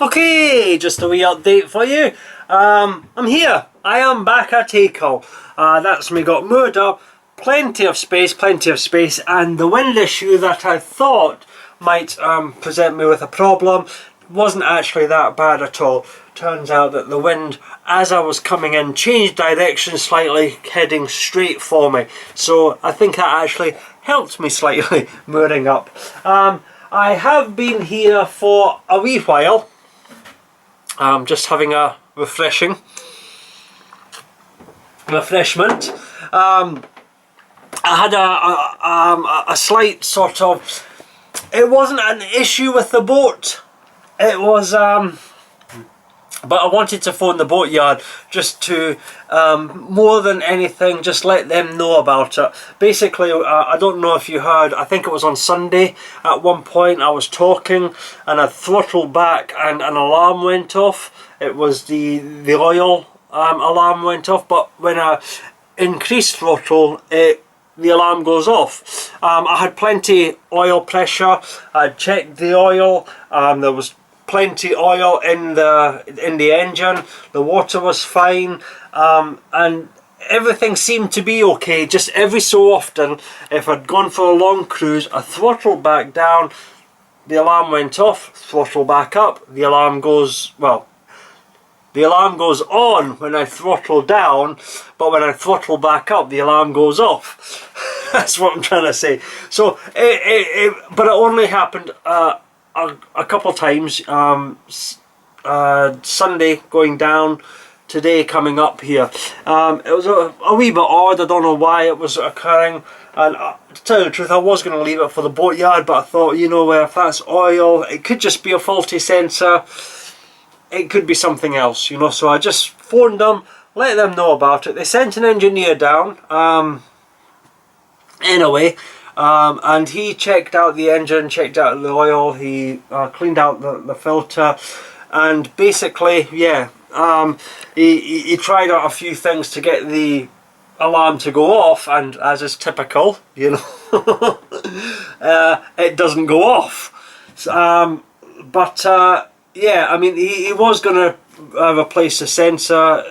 Speaker 1: Okay, just a wee update for you. I'm here. I am back at Acle. That's me got moored up. Plenty of space, and the wind issue that I thought might present me with a problem wasn't actually that bad at all. Turns out that the wind, as I was coming in, changed direction slightly, heading straight for me. So I think that actually helped me slightly mooring up. I have been here for a wee while. Just having a refreshment. I had a slight sort of, it wasn't an issue with the boat, it was but I wanted to phone the boatyard just to more than anything just let them know about it. Basically, I don't know if you heard, I think it was on Sunday at one point I was talking and I throttled back and an alarm went off. It was the oil alarm went off, but when I increased throttle the alarm goes off. I had plenty oil pressure. I checked the oil. There was plenty oil in the engine. The water was fine, and everything seemed to be okay. Just every so often, if I'd gone for a long cruise, I throttled back down. The alarm went off. Throttle back up. The alarm goes The alarm goes on when I throttle down, but when I throttle back up, the alarm goes off. That's what I'm trying to say. So, but it only happened a couple of times. Sunday going down, today coming up here. It was a wee bit odd. I don't know why it was occurring. And to tell you the truth, I was going to leave it for the boatyard, but I thought, you know, if that's oil, it could just be a faulty sensor. It could be something else, you know, so I just phoned them, let them know about it. They sent an engineer down, anyway, and he checked out the engine, checked out the oil, he cleaned out the filter, and basically, yeah, he tried out a few things to get the alarm to go off, and as is typical, you know, it doesn't go off. Yeah, I mean, he was going to replace the sensor,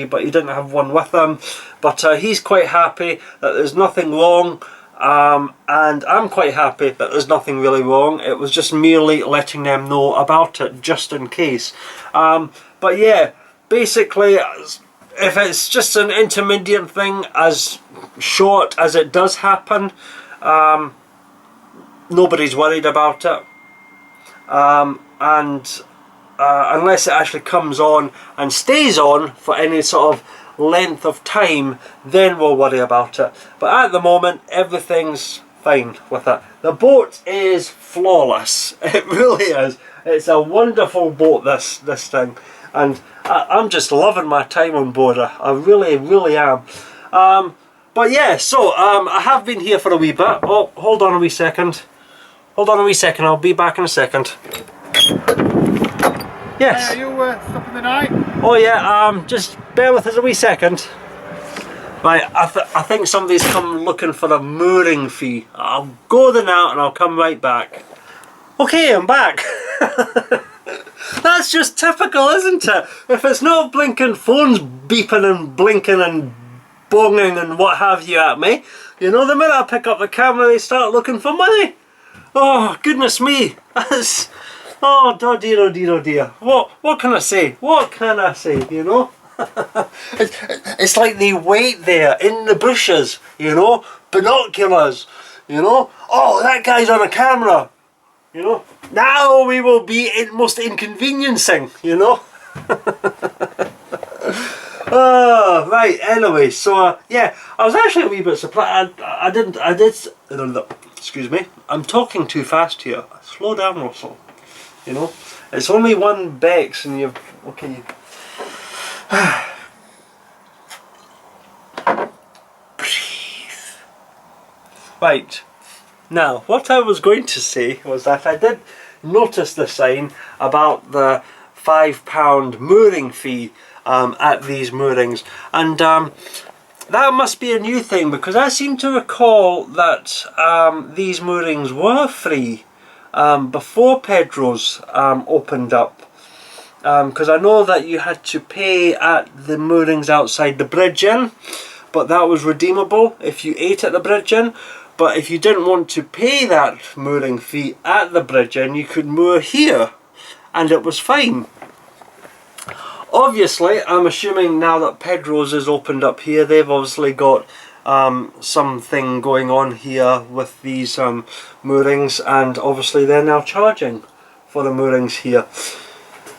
Speaker 1: but he didn't have one with him. But he's quite happy that there's nothing wrong, and I'm quite happy that there's nothing really wrong. It was just merely letting them know about it, just in case. But yeah, basically, if it's just an intermediate thing, as short as it does happen, nobody's worried about it. Unless it actually comes on and stays on for any sort of length of time, then we'll worry about it. But at the moment, everything's fine with it. The boat is flawless. It really is. It's a wonderful boat, this thing, and I'm just loving my time on board her. I really, really am. But yeah, so I have been here for a wee bit. Oh, hold on a wee second. Hold on a wee second, I'll be back in a second. Yes.
Speaker 5: Are you stopping the night?
Speaker 1: Oh yeah, just bear with us a wee second. Right, I think somebody's come looking for a mooring fee. I'll go there now and I'll come right back. Okay, I'm back. That's just typical, isn't it? If it's not blinking phones beeping and blinking and bonging and what have you at me, you know, the minute I pick up the camera they start looking for money. Oh, goodness me. That's... Oh, dear, oh dear, oh dear. What can I say? What can I say, you know? It's like they wait there in the bushes, you know? Binoculars, you know? Oh, that guy's on a camera, you know? Now we will be most inconveniencing, you know? Oh, right, anyway, so, yeah, I was actually a wee bit surprised. I did, excuse me, I'm talking too fast here. Slow down, Russell. You know, it's only one Bex and you've, okay. Breathe. Right, now what I was going to say was that I did notice the sign about the £5 mooring fee at these moorings, and that must be a new thing, because I seem to recall that these moorings were free before Pedros opened up. because I know that you had to pay at the moorings outside the bridge inn, but that was redeemable if you ate at the bridge inn. But if you didn't want to pay that mooring fee at the bridge inn, you could moor here, and it was fine. Obviously, I'm assuming now that Pedros is opened up here, they've obviously got something going on here with these moorings, and obviously they're now charging for the moorings here.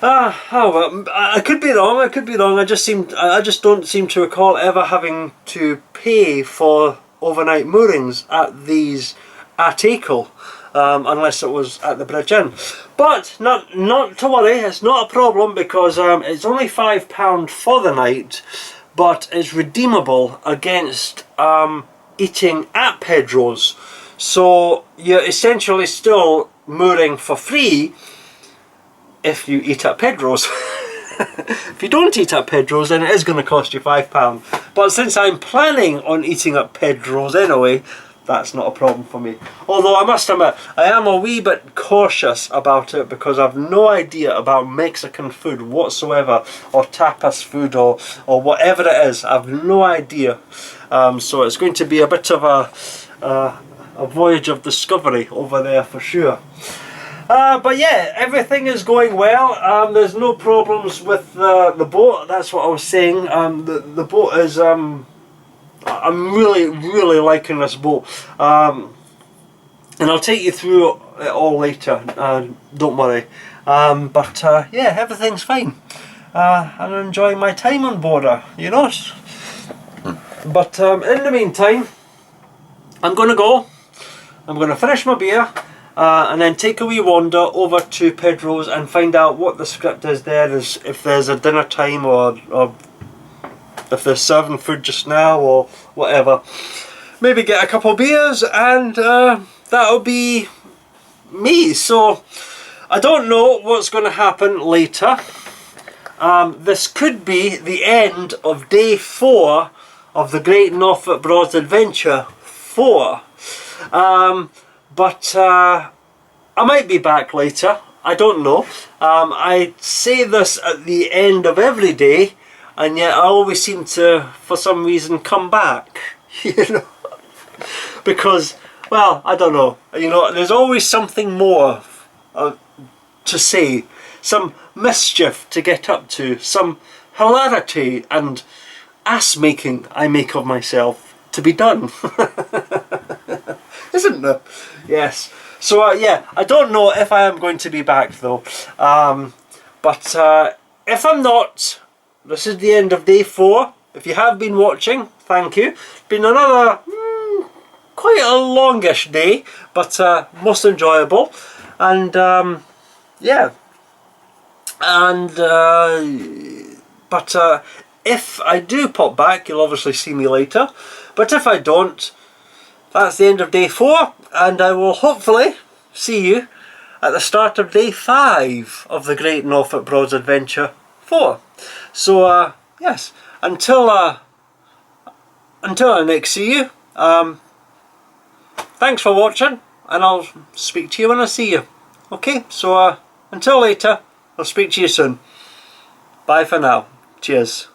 Speaker 1: I could be wrong. I could be wrong. I just don't seem to recall ever having to pay for overnight moorings at these at Acle, unless it was at the bridge inn. But not to worry. It's not a problem, because it's only £5 for the night, but it's redeemable against eating at Pedros. So you're essentially still mooring for free if you eat at Pedros. If you don't eat at Pedros, then it is going to cost you £5. But since I'm planning on eating at Pedros anyway, that's not a problem for me. Although I must admit, I am a wee bit cautious about it, because I've no idea about Mexican food whatsoever, or tapas food, or whatever it is. I've no idea. So it's going to be a bit of a voyage of discovery over there for sure. But yeah, everything is going well. There's no problems with the boat. That's what I was saying. The boat is... I'm really liking this boat. And I'll take you through it all later. Don't worry. But yeah, everything's fine. I'm enjoying my time on board her, you know. But in the meantime, I'm going to go. I'm going to finish my beer. And then take a wee wander over to Pedros and find out what the script is there, if there's a dinner time, or if they're serving food just now, or whatever. Maybe get a couple of beers, and that'll be me. So I don't know what's going to happen later. This could be the end of day 4 of the Great Norfolk Broad Adventure 4. But I might be back later. I don't know. I say this at the end of every day, and yet I always seem to, for some reason, come back. You know, because, well, I don't know. You know, there's always something more to say, some mischief to get up to, some hilarity and ass making I make of myself to be done. Isn't there? Yes. So yeah, I don't know if I am going to be back though. But if I'm not, this is the end of day 4. If you have been watching, thank you. Been another quite a longish day, but most enjoyable. And yeah. And but if I do pop back, you'll obviously see me later. But if I don't, that's the end of day 4, and I will hopefully see you at the start of day 5 of the Great Norfolk Broad Adventure 4. So yes, until I next see you, thanks for watching, and I'll speak to you when I see you. Okay, so until later, I'll speak to you soon. Bye for now. Cheers.